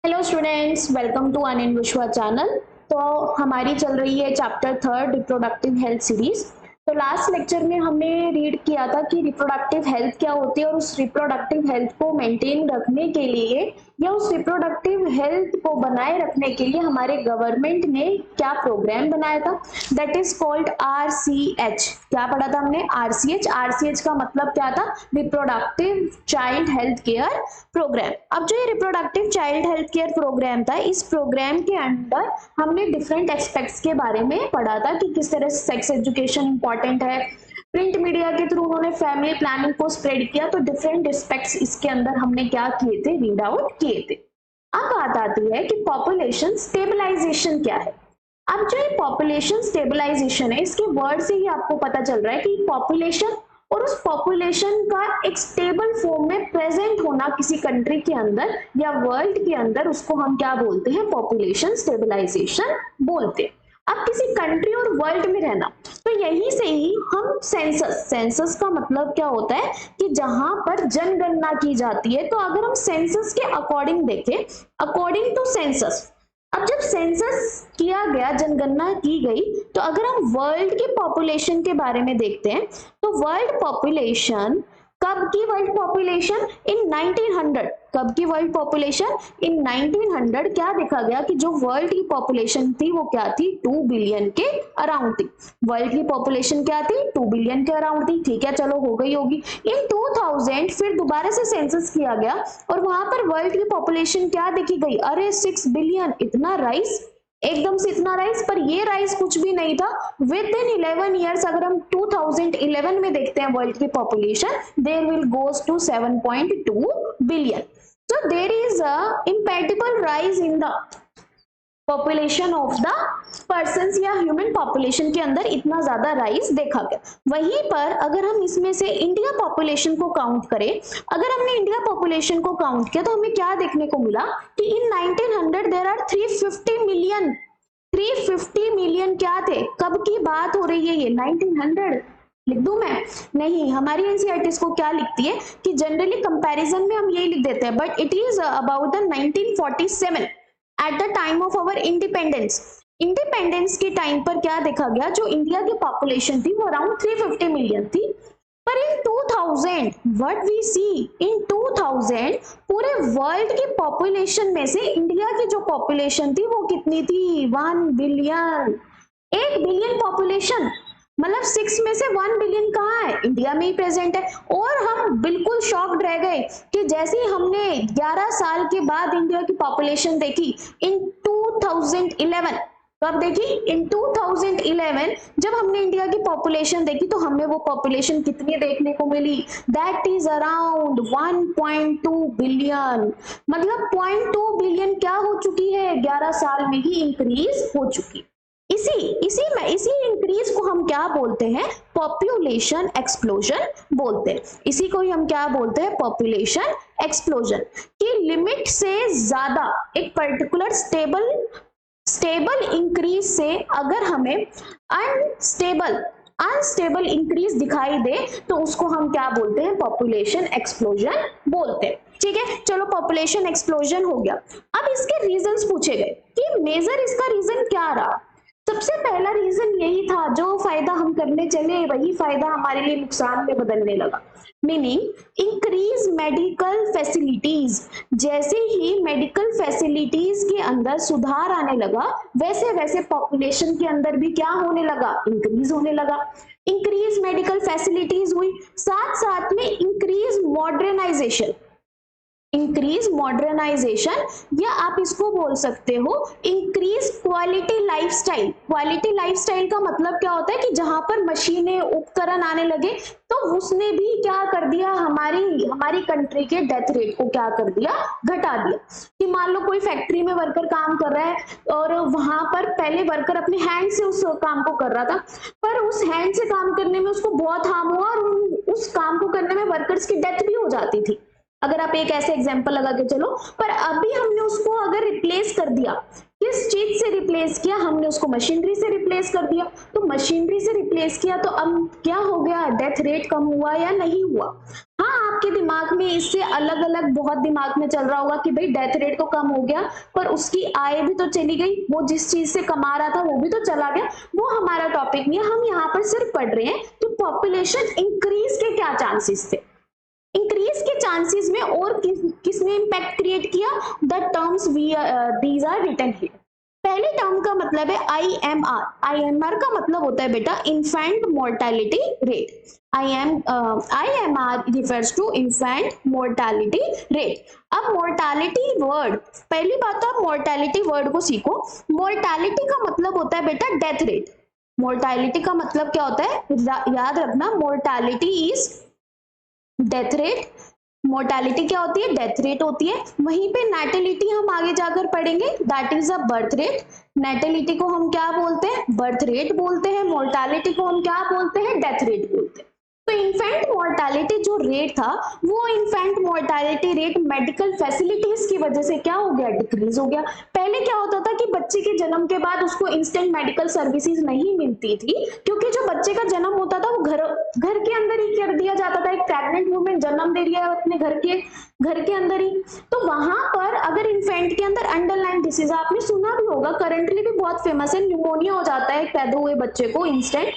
Hello students, welcome to आनंद विश्वा channel. तो हमारी चल रही है चैप्टर 3 रिप्रोडक्टिव हेल्थ सीरीज। तो लास्ट लेक्चर में हमने रीड किया था कि रिप्रोडक्टिव हेल्थ क्या होती है और उस रिप्रोडक्टिव हेल्थ को मेंटेन रखने के लिए या उस रिप्रोडक्टिव हेल्थ को बनाए रखने के लिए हमारे गवर्नमेंट ने क्या प्रोग्राम बनाया था, दैट इज कॉल्ड RCH। क्या पढ़ा था हमने? RCH। RCH का मतलब क्या था? Reproductive child health care programme. अब जो ये reproductive child health care programme था, इस प्रोग्राम के अंदर हमने डिफरेंट एस्पेक्ट्स के बारे में पढ़ा था कि किस तरह सेक्स एजुकेशन इंपॉर्टेंट है। प्रिंट मीडिया के थ्रू उन्होंने फैमिली प्लानिंग को स्प्रेड किया, तो डिफरेंट एस्पेक्ट्स इसके अंदर हमने क्या किए थे, रीड आउट किए थे। अब बात आती है कि पॉपुलेशन स्टेबलाइजेशन क्या है। अब जो ये पॉपुलेशन स्टेबलाइजेशन है, इसके वर्ड से ही आपको पता चल रहा है कि पॉपुलेशन और उस पॉपुलेशन का एक स्टेबल फॉर्म में प्रेजेंट होना किसी कंट्री के अंदर या वर्ल्ड के अंदर, उसको हम क्या बोलते हैं? पॉपुलेशन स्टेबलाइजेशन बोलते हैं। अब किसी कंट्री और वर्ल्ड में रहना, तो यहीं से ही हम सेंसस का मतलब क्या होता है कि जहां पर जनगणना की जाती है। तो अगर हम सेंसस के अकॉर्डिंग देखें, अकॉर्डिंग टू सेंसस, अब जब सेंसस किया गया, जनगणना की गई, तो अगर हम वर्ल्ड की पॉपुलेशन के बारे में देखते हैं तो वर्ल्ड पॉपुलेशन कब की? World population in 1900। कब की वर्ल्ड पॉपुलेशन? इन 1900। क्या देखा गया कि जो वर्ल्ड की पॉपुलेशन थी वो क्या थी? 2 बिलियन के अराउंड थी। वर्ल्ड की पॉपुलेशन क्या थी? 2 बिलियन के अराउंड थी। ठीक है, चलो हो गई होगी। इन 2000 फिर दोबारा से सेंसस किया गया और वहां पर वर्ल्ड की पॉपुलेशन क्या देखी गई? अरे 6 बिलियन। इतना राइज, एकदम से इतना राइज, पर ये राइज कुछ भी नहीं था। विद इन 11 ईयर्स, अगर हम 2011 में देखते हैं वर्ल्ड की population, there will goes to 7.2 billion. So there is a impedable rise in the population of the persons या ह्यूमन पॉपुलेशन के अंदर इतना ज्यादा राइज देखा गया। वहीं पर अगर हम इसमें से इंडिया पॉपुलेशन को काउंट करें, अगर हमने इंडिया पॉपुलेशन को काउंट किया तो हमें क्या देखने को मिला कि इन 1900 देयर आर 350 मिलियन। 350 मिलियन क्या थे? कब की बात हो रही है ये? 1900 लिख दूं मैं? नहीं, हमारी एनसीईआरटी को क्या लिखती है कि जनरली कंपैरिजन में हम यही लिख देते हैं, but it is about the 1947 at the time of our independence. Independence के टाइम पर क्या देखा गया, जो इंडिया की पॉपुलेशन थी वो अराउंड 350 मिलियन थी। पर इन 2000 व्हाट वी सी, इन 2000 पूरे वर्ल्ड की पॉपुलेशन में से इंडिया की जो पॉपुलेशन थी वो कितनी थी? 1 बिलियन। 1 बिलियन पॉपुलेशन, मतलब 6 में से 1 बिलियन कहाँ है? इंडिया में ही प्रेजेंट है। और हम बिल्कुल शॉक्ड रह गए कि जैसे ही हमने 11 साल के बाद इंडिया की पॉपुलेशन देखी इन 2011। कब देखी? इन 2011 जब हमने इंडिया की पॉपुलेशन देखी तो हमें वो पॉपुलेशन कितनी देखने को मिली? That is around 1.2 billion. मतलब 0.2 बिलियन क्या हो चुकी है? 11 साल में ही इंक्रीज हो चुकी। इसी इंक्रीज को हम क्या बोलते हैं? पॉपुलेशन एक्सप्लोजन बोलते हैं। इसी को ही हम क्या बोलते हैं? Population explosion. की लिमिट से ज्यादा एक पर्टिकुलर स्टेबल इंक्रीज से अगर हमें अनस्टेबल इंक्रीज दिखाई दे तो उसको हम क्या बोलते हैं? पॉपुलेशन एक्सप्लोजन बोलते हैं। ठीक है, चलो पॉपुलेशन एक्सप्लोजन हो गया। अब इसके रीजंस पूछे गए कि मेजर इसका रीजन क्या रहा। सबसे पहला रीजन यही था, जो फायदा हम करने चले वही फायदा हमारे लिए नुकसान में बदलने लगा। Meaning increase medical facilities. जैसे ही मेडिकल फैसिलिटीज के अंदर सुधार आने लगा, वैसे वैसे पॉपुलेशन के अंदर भी क्या होने लगा? इंक्रीज होने लगा। इंक्रीज मेडिकल फैसिलिटीज हुई, साथ साथ में इंक्रीज मॉडर्नाइजेशन। इंक्रीज मॉडर्नाइजेशन, या आप इसको बोल सकते हो increase quality lifestyle. Quality lifestyle का मतलब क्या होता है कि जहां पर मशीनें उपकरण आने लगे तो उसने भी क्या कर दिया? हमारी कंट्री के डेथ रेट को क्या कर दिया? घटा दिया। कि मान लो कोई फैक्ट्री में वर्कर काम कर रहा है और वहां पर पहले वर्कर अपने हैंड से उस काम को कर रहा था, पर उस हैंड से काम करने में उसको बहुत हार्म हुआ और उस काम को करने में वर्कर्स की डेथ भी हो जाती थी। अगर आप एक ऐसे एग्जांपल लगा के चलो, पर अभी हमने उसको अगर रिप्लेस कर दिया कि किस चीज से रिप्लेस किया, हमने उसको मशीनरी से रिप्लेस कर दिया। तो मशीनरी से रिप्लेस किया तो अब क्या हो गया, डेथ रेट कम हुआ या नहीं हुआ। हाँ, आपके दिमाग में इससे अलग अलग बहुत दिमाग में चल रहा होगा कि भाई डेथ रेट तो कम हो गया पर उसकी आय भी तो चली गई, वो जिस चीज से कमा रहा था वो भी तो चला गया। वो हमारा टॉपिक नहीं है, हम यहाँ पर सिर्फ पढ़ रहे हैं कि पॉपुलेशन इंक्रीज के क्या चांसेस थे। इंक्रीज के चांसेस में और किसने इंपैक्ट क्रिएट किया, the terms these are written here. पहले टर्म का मतलब है IMR। IMR का मतलब होता है बेटा infant mortality rate. IMR refers to infant mortality rate। अब मोर्टेलिटी वर्ड, पहली बात तो आप मोर्टेलिटी वर्ड को सीखो। मोर्टेलिटी का मतलब होता है बेटा डेथ रेट। मोर्टेलिटी का मतलब क्या होता है, याद रखना, mortality is death rate. Mortality क्या होती है, डेथ रेट होती है। वहीं पे नेटेलिटी हम आगे जाकर पढ़ेंगे, that is a birth rate. Natality को हम क्या बोलते हैं, बर्थ रेट बोलते हैं। मोर्टेलिटी को हम क्या बोलते हैं, डेथ रेट बोलते हैं। तो इन्फेंट मोर्टेलिटी जो रेट था, वो infant mortality rate medical facilities की वजह से क्या हो गया, डिक्रीज हो गया। पहले क्या होता था कि बच्चे के जन्म के बाद उसको इंस्टेंट मेडिकल सर्विसेज नहीं मिलती थी, क्योंकि जो बच्चे का जन्म होता था वो घर के अंदर ही कर दिया जाता था। एक प्रेग्नेंट वुमेन जन्म दे रही है अपने घर के अंदर ही, तो वहां पर अगर इन्फेंट के अंदर अंडरलाइन डिसीज, आपने सुना भी होगा, करंटली भी बहुत फेमस है, न्यूमोनिया हो जाता है पैदा हुए बच्चे को इंस्टेंट।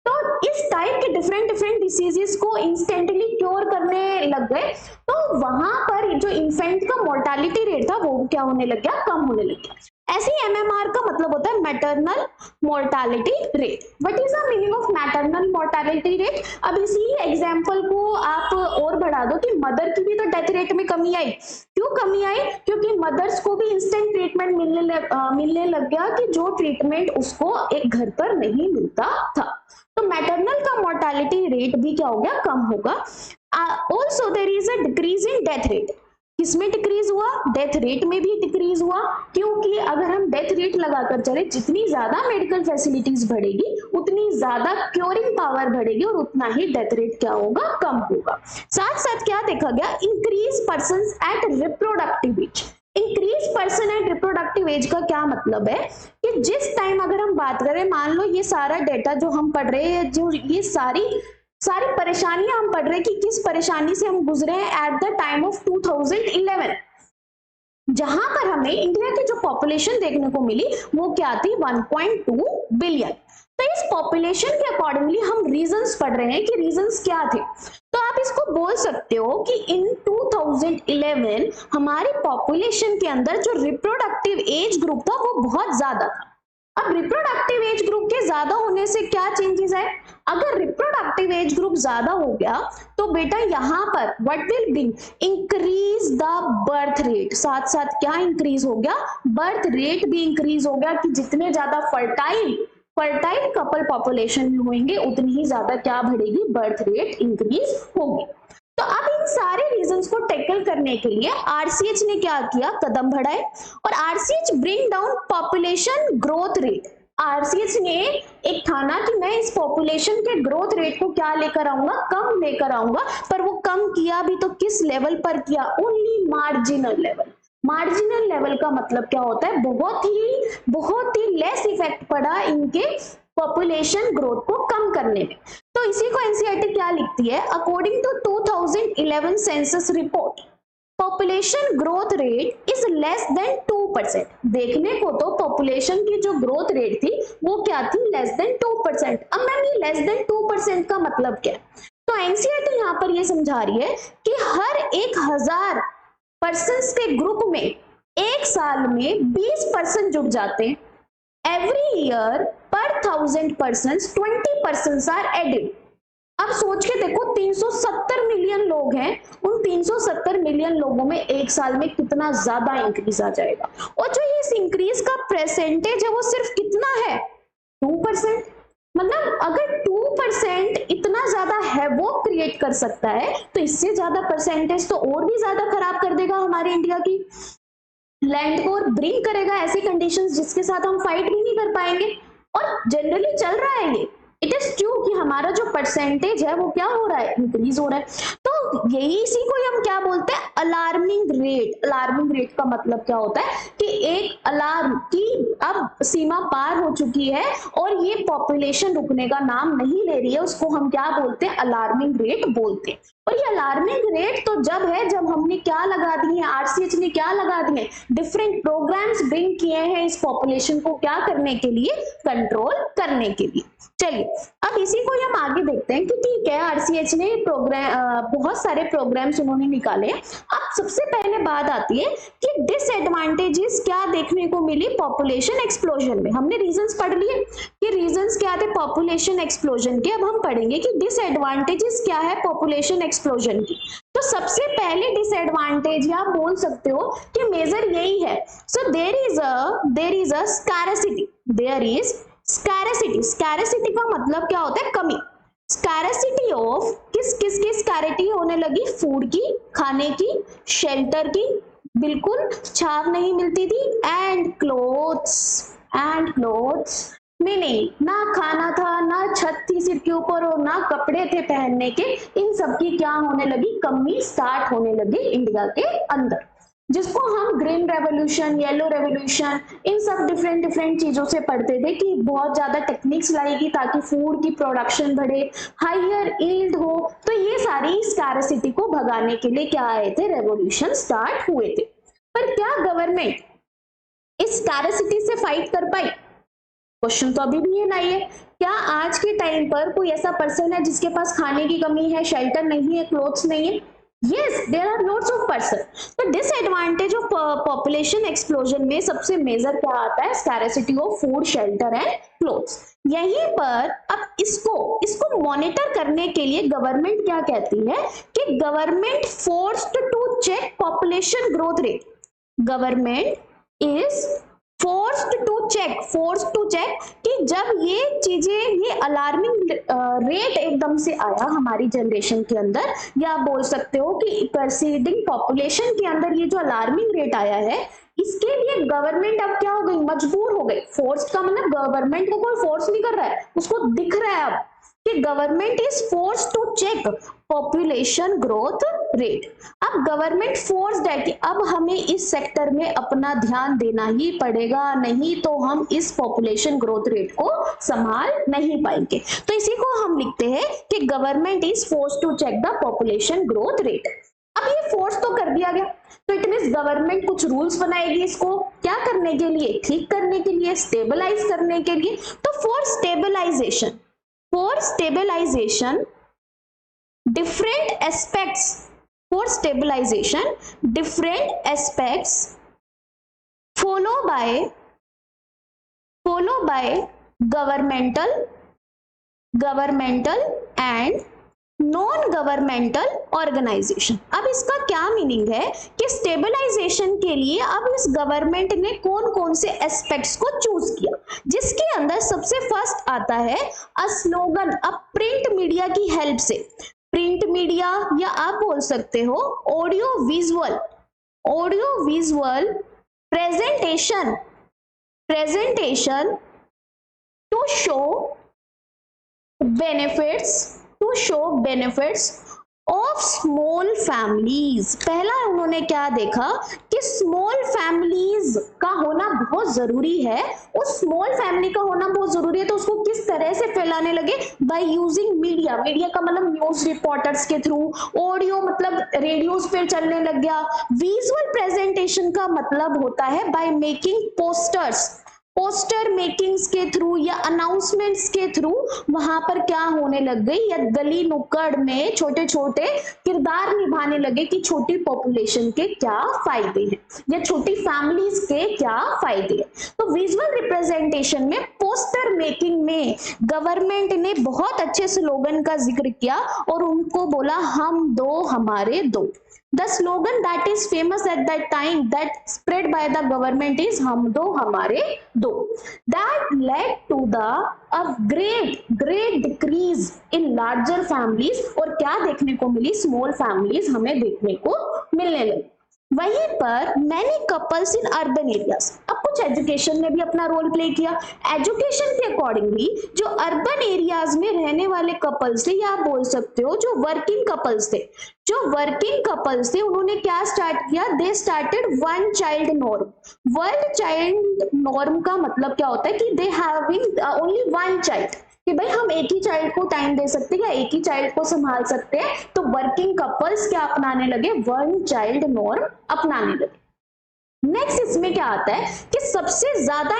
तो इस टाइप के डिफरेंट डिसीजेस को इंस्टेंटली क्योर करने लग गए, तो वहां पर जो इन्फेंट का मोर्टेलिटी रेट था वो क्या होने लग गया, कम होने लग गया। ऐसे ही MMR का मतलब होता है maternal mortality rate. What is the meaning of maternal mortality rate. अब इसी एग्जांपल को आप और बढ़ा दो कि मदर की भी तो डेथ रेट में कमी आई। क्यों कमी आई, क्योंकि मदर्स को भी इंस्टेंट ट्रीटमेंट मिलने लग गया कि जो ट्रीटमेंट उसको एक घर पर नहीं मिलता था। तो मैटरनल का मोर्टेलिटी रेट भी क्या हो गया, कम होगा। Also there is a decrease in death rate. किसमें डिक्रीज हुआ, डेथ रेट में भी डिक्रीज हुआ, क्योंकि अगर हम डेथ रेट लगाकर चले, जितनी ज्यादा मेडिकल फैसिलिटीज बढ़ेगी उतनी ज्यादा क्योरिंग पावर बढ़ेगी और उतना ही डेथ रेट क्या होगा, कम होगा। साथ साथ क्या देखा गया, increase persons at reproductive age. Increase person at reproductive age का क्या मतलब है कि जिस टाइम अगर हम बात करें, मान लो ये सारा डेटा जो हम पढ़ रहे हैं, जो ये सारी परेशानियां हम पढ़ रहे हैं कि किस परेशानी से हम गुजरे हैं एट द टाइम ऑफ 2011, जहां पर हमें इंडिया की जो पॉपुलेशन देखने को मिली वो क्या थी, 1.2 बिलियन। तो इस पॉपुलेशन के अकॉर्डिंगली हम रीजंस पढ़ रहे हैं कि रीजंस क्या थे। तो आप इसको बोल सकते हो कि इन 2011 हमारी पॉपुलेशन के अंदर जो रिप्रोडक्टिव एज ग्रुप था वो बहुत ज्यादा था। अब रिप्रोडक्टिव एज ग्रुप के ज्यादा होने से क्या चेंजेस है, अगर रिप्रोडक्टिव एज ग्रुप ज्यादा हो गया तो बेटा यहाँ पर what will be, increase the birth rate. साथ साथ क्या इंक्रीज हो गया, बर्थ रेट भी इंक्रीज हो गया, कि जितने ज्यादा फर्टाइल कपल पॉपुलेशन में होंगे उतनी ही ज्यादा क्या बढ़ेगी, बर्थ रेट इंक्रीज होगी। तो अब इन सारे रीजंस को टैकल करने के लिए RCH ने क्या किया, कदम बढ़ाए, और RCH bring down population growth rate. RCH ने एक ठाना कि मैं इस पॉपुलेशन के ग्रोथ रेट को क्या लेकर आऊंगा, कम लेकर आऊंगा। पर वो कम किया भी तो किस लेवल पर किया, only marginal level. Marginal level का मतलब क्या होता है, बहुत ही लेस इफेक्ट पड़ा इनके पॉपुलेशन ग्रोथ को कम करने में। तो इसी को NCERT क्या लिखती है, according to 2011 census report, population growth rate is less than 2%। देखने को तो पॉपुलेशन की जो ग्रोथ रेट थी वो क्या थी, लेस देन 2%। अब मैम ये लेस देन 2% का मतलब क्या है, तो NCERT यहाँ पर ये समझा रही है कि हर 1000 पर्सन्स के ग्रुप में एक साल में 20% जुड़ जाते हैं। एवरी ईयर पर 1000 persons 20 persons आर एडेड। अब सोच के देखो 370 मिलियन लोग हैं, उन 370 मिलियन लोगों में एक साल में कितना ज्यादा इंक्रीज आ जाएगा। और जो इस इंक्रीज का परसेंटेज है वो सिर्फ कितना है, 2%। मतलब अगर 2% इतना ज्यादा है वो क्रिएट कर सकता है, तो इससे ज्यादा परसेंटेज तो और भी ज्यादा खराब कर देगा हमारे इंडिया की लैंड को, ब्रिंग करेगा ऐसी कंडीशंस जिसके साथ हम फाइट भी नहीं कर पाएंगे। और जनरली चल रहा है ये, इट इज ट्रू कि हमारा जो परसेंटेज है वो क्या हो रहा है, इंक्रीज हो रहा है। तो यही इसी को हम क्या बोलते हैं, अलार्मिंग रेट। अलार्मिंग रेट का मतलब क्या होता है कि एक अलार्म की अब सीमा पार हो चुकी है और ये पॉपुलेशन रुकने का नाम नहीं ले रही है, उसको हम क्या बोलते हैं, अलार्मिंग रेट बोलते हैं। और ये अलार्मिंग रेट तो जब है जब हमने क्या लगा दी है, आरसीएच ने क्या लगा दिए, डिफरेंट प्रोग्राम्स ब्रिंग किए हैं इस पॉपुलेशन को क्या करने के लिए, कंट्रोल करने के लिए। चलिए अब इसी को हम आगे देखते हैं कि ठीक है आरसीएच ने प्रोग्राम बहुत सारे प्रोग्राम्स उन्होंने निकाले। अब सबसे पहले बात आती है कि डिसएडवांटेजेस क्या देखने को मिली पॉपुलेशन एक्सप्लोजन में। हमने रीजंस पढ़ लिए कि रीजंस क्या थे पॉपुलेशन एक्सप्लोजन के, अब हम पढ़ेंगे कि डिसएडवांटेजेस क्या है पॉपुलेशन एक्सप्लोजन की। तो सबसे पहले डिसएडवांटेज आप बोल सकते हो कि मेजर यही है, so there is a scarcity, there is scarcity. Scarcity का मतलब क्या होता है, कमी। स्कैरसिटी ऑफ किसकी स्कैरिटी होने लगी, फूड की, खाने की, शेल्टर की, बिल्कुल छाव नहीं मिलती थी, एंड क्लोथ्स मीनिंग ना खाना था, ना छत थी सिर के ऊपर और ना कपड़े थे पहनने के, इन सब की क्या होने लगी, कमी स्टार्ट होने लगी इंडिया के अंदर, जिसको हम ग्रीन रेवोल्यूशन, येलो रेवोल्यूशन, इन सब डिफरेंट चीजों से पढ़ते थे कि बहुत ज्यादा टेक्निक्स लाएगी ताकि फूड की प्रोडक्शन बढ़े, हायर यील्ड हो। तो ये सारी स्कैरसिटी को भगाने के लिए क्या आए थे, रेवोल्यूशन स्टार्ट हुए थे। पर क्या गवर्नमेंट इस स्कैरसिटी से फाइट कर पाई, क्वेश्चन तो अभी भी ये नहीं है। क्या आज के टाइम पर कोई ऐसा पर्सन है जिसके पास खाने की कमी है, शेल्टर नहीं है, क्लोथ्स नहीं है? Yes, there are lots of person. तो डिसएडवांटेज ऑफ पॉपुलेशन एक्सप्लोजन में सबसे मेजर क्या आता है, scarcity of food, shelter and clothes. यहीं पर अब इसको मॉनिटर करने के लिए गवर्नमेंट क्या कहती है कि government forced to check population growth rate. Government is forced to check कि जब ये चीजें, ये अलार्मिंग रेट एकदम से आया हमारी जनरेशन के अंदर, या आप बोल सकते हो कि प्रेसिडिंग पॉपुलेशन के अंदर ये जो अलार्मिंग रेट आया है, इसके लिए गवर्नमेंट अब क्या हो गई, मजबूर हो गई। फोर्स का मतलब गवर्नमेंट को कोई फोर्स नहीं कर रहा है, उसको दिख रहा है अब कि government is force to check population growth rate. अब गवर्नमेंट फोर्स्ड है कि अब हमें इस सेक्टर में अपना ध्यान देना ही पड़ेगा, नहीं तो हम इस पॉपुलेशन ग्रोथ रेट को संभाल नहीं पाएंगे। तो इसी को हम लिखते हैं कि government is force to check the population growth rate. अब ये फोर्स तो कर दिया गया, तो इट मींस गवर्नमेंट कुछ रूल्स बनाएगी इसको क्या करने के लिए, ठीक करने के लिए, स्टेबलाइज करने के लिए। तो for stabilisation different aspects follow by governmental and non governmental organisation. अब इसका क्या मीनिंग है कि स्टेबलाइजेशन के लिए अब इस गवर्नमेंट ने कौन कौन से एस्पेक्ट्स को चूज किया, जिसके अंदर सबसे फर्स्ट आता है अ स्लोगन, अब प्रिंट मीडिया की हेल्प से, प्रिंट मीडिया या आप बोल सकते हो audio visual presentation to show benefits of small families. पहला उन्होंने क्या देखा कि स्मॉल फैमिलीज का होना बहुत जरूरी है, उस स्मॉल फैमिली का होना बहुत जरूरी है, तो उसको किस तरह से फैलाने लगे, बाय यूजिंग मीडिया का मतलब न्यूज रिपोर्टर्स के थ्रू, ऑडियो मतलब रेडियोज पे चलने लग गया, विजुअल प्रेजेंटेशन का मतलब होता है बाय मेकिंग पोस्टर मेकिंग्स के थ्रू या अनाउंसमेंट्स के थ्रू वहां पर क्या होने लग गई, या गली नुक्कड़ में छोटे छोटे किरदार निभाने लगे कि छोटी पॉपुलेशन के क्या फायदे हैं या छोटी फैमिलीज के क्या फायदे हैं। तो विजुअल रिप्रेजेंटेशन में, पोस्टर मेकिंग में गवर्नमेंट ने बहुत अच्छे स्लोगन का जिक्र किया और उनको बोला हम दो हमारे दो। The slogan that is famous at that time that spread by the government is हम दो हमारे दो। That led to a great decrease in larger families, और क्या देखने को मिली, small families हमें देखने को मिलने लगी। वहीं पर many couples in urban areas, अब कुछ एजुकेशन ने भी अपना रोल प्ले किया। एजुकेशन के अकॉर्डिंगली जो अर्बन एरियाज में रहने वाले कपल्स थे, या आप बोल सकते हो जो वर्किंग कपल्स थे, उन्होंने क्या स्टार्ट किया, they started one child norm. One child norm का मतलब क्या होता है कि they having only one child, कि भाई हम एक ही चाइल्ड को टाइम दे सकते हैं या एक ही चाइल्ड को संभाल सकते हैं। तो वर्किंग कपल्स क्या अपनाने लगे, वन चाइल्ड नॉर्म अपनाने लगे। नेक्स्ट इसमें क्या आता है कि सबसे ज्यादा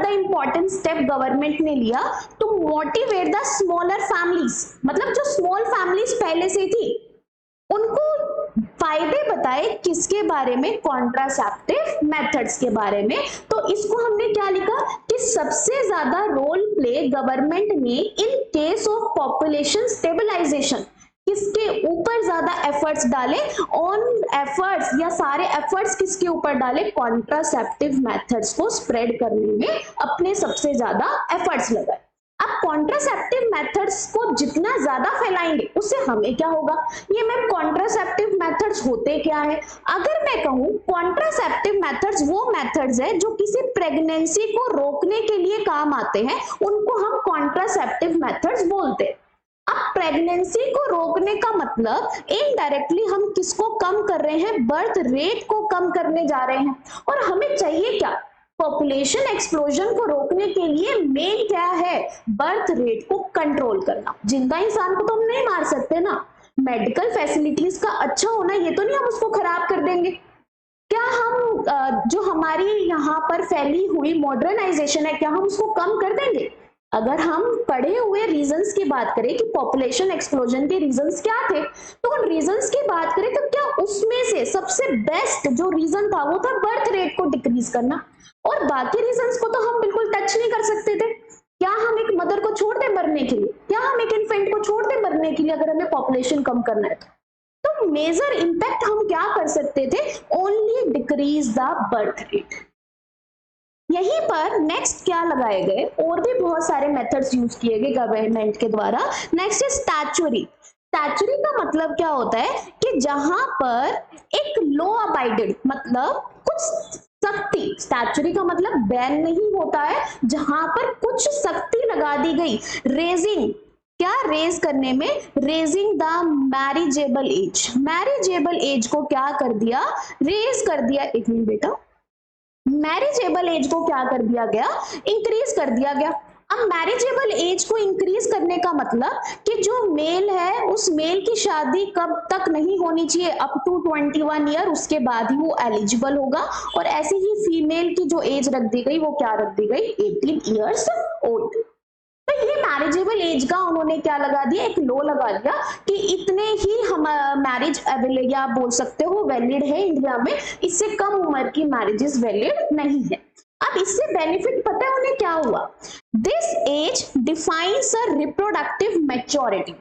इंपॉर्टेंट स्टेप गवर्नमेंट ने लिया to motivate the smaller families, मतलब जो स्मॉल फैमिलीज पहले से थी उनको फायदे बताए, किसके बारे में, कॉन्ट्रासेप्टिव मेथड्स के बारे में। तो इसको हमने क्या लिखा कि सबसे ज्यादा रोल प्ले गवर्नमेंट ने in case of population stabilisation, किसके ऊपर ज्यादा एफर्ट्स डाले, ऑन एफर्ट्स या सारे एफर्ट्स किसके ऊपर डाले, कॉन्ट्रासेप्टिव मेथड्स को स्प्रेड करने में अपने सबसे ज्यादा एफर्ट्स लगाए। अब कॉन्ट्रासेप्टिव मेथड्स को जितना ज्यादा फैलाएंगे उससे हमें क्या होगा, ये मैम कॉन्ट्रासेप्टिव मेथड्स होते क्या है, अगर मैं कहूं कॉन्ट्रासेप्टिव मेथड्स वो मेथड्स है जो किसी प्रेगनेंसी को रोकने के लिए काम आते हैं, उनको हम कॉन्ट्रासेप्टिव मेथड्स बोलते हैं। अब प्रेगनेंसी को रोकने का मतलब इनडायरेक्टली हम किसको कम कर रहे हैं, बर्थ रेट को कम करने जा रहे हैं। और हमें चाहिए क्या, पॉपुलेशन एक्सप्लोजन को रोकने के लिए मेन क्या है, बर्थ रेट को कंट्रोल करना। जिंदा इंसान को तो हम नहीं मार सकते ना, मेडिकल फैसिलिटीज का अच्छा होना ये तो नहीं हम उसको खराब कर देंगे। क्या हम जो हमारी यहाँ पर फैली हुई मॉडर्नाइजेशन है, क्या हम उसको कम कर देंगे? अगर हम पढ़े हुए रीजंस की बात करें कि पॉपुलेशन एक्सप्लोजन के रीजंस क्या थे, तो उन रीजंस की बात करें तो क्या उसमें से सबसे बेस्ट जो रीजन था वो था बर्थ रेट को डिक्रीज करना, और बाकी रीजंस को तो हम बिल्कुल टच नहीं कर सकते थे। क्या हम एक मदर को छोड़ दें मरने के लिए, क्या हम एक इन्फेंट को छोड़ दें मरने के लिए अगर हमें पॉपुलेशन कम करना है तो मेजर इंपैक्ट हम क्या कर सकते थे, only decrease the birth rate. यहीं पर नेक्स्ट क्या लगाए गए, और भी बहुत सारे मेथड्स यूज किए गए गवर्नमेंट के द्वारा। नेक्स्ट है स्टैच्यूरी। स्टैच्यूरी का मतलब क्या होता है कि जहां पर एक लॉ अबाइडेड, मतलब कुछ सख्ती, स्टैच्यूरी का मतलब बैन नहीं होता है, जहां पर कुछ सख्ती लगा दी गई, रेजिंग, क्या रेज करने में, raising the marriageable age. Marriageable age को क्या कर दिया, रेज कर दिया। एक मिनट बेटा, मैरिजेबल एज को क्या कर दिया गया, इंक्रीज कर दिया गया। अब मैरिजेबल एज को इंक्रीज करने का मतलब कि जो मेल है उस मेल की शादी कब तक नहीं होनी चाहिए, अप टू 21 ईयर, उसके बाद ही वो एलिजिबल होगा। और ऐसे ही फीमेल की जो एज रख दी गई वो क्या रख दी गई, 18 ईयर्स ओल्ड। तो ये मैरिजेबल एज का उन्होंने क्या लगा दिया, एक लॉ लगा दिया कि इतने ही हम मैरिज अवेलेबल, या आप बोल सकते हो वैलिड है इंडिया में, इससे कम उम्र की मैरिजेस वैलिड नहीं है। अब इससे बेनिफिट पता है उन्हें क्या हुआ, this age defines a reproductive maturity.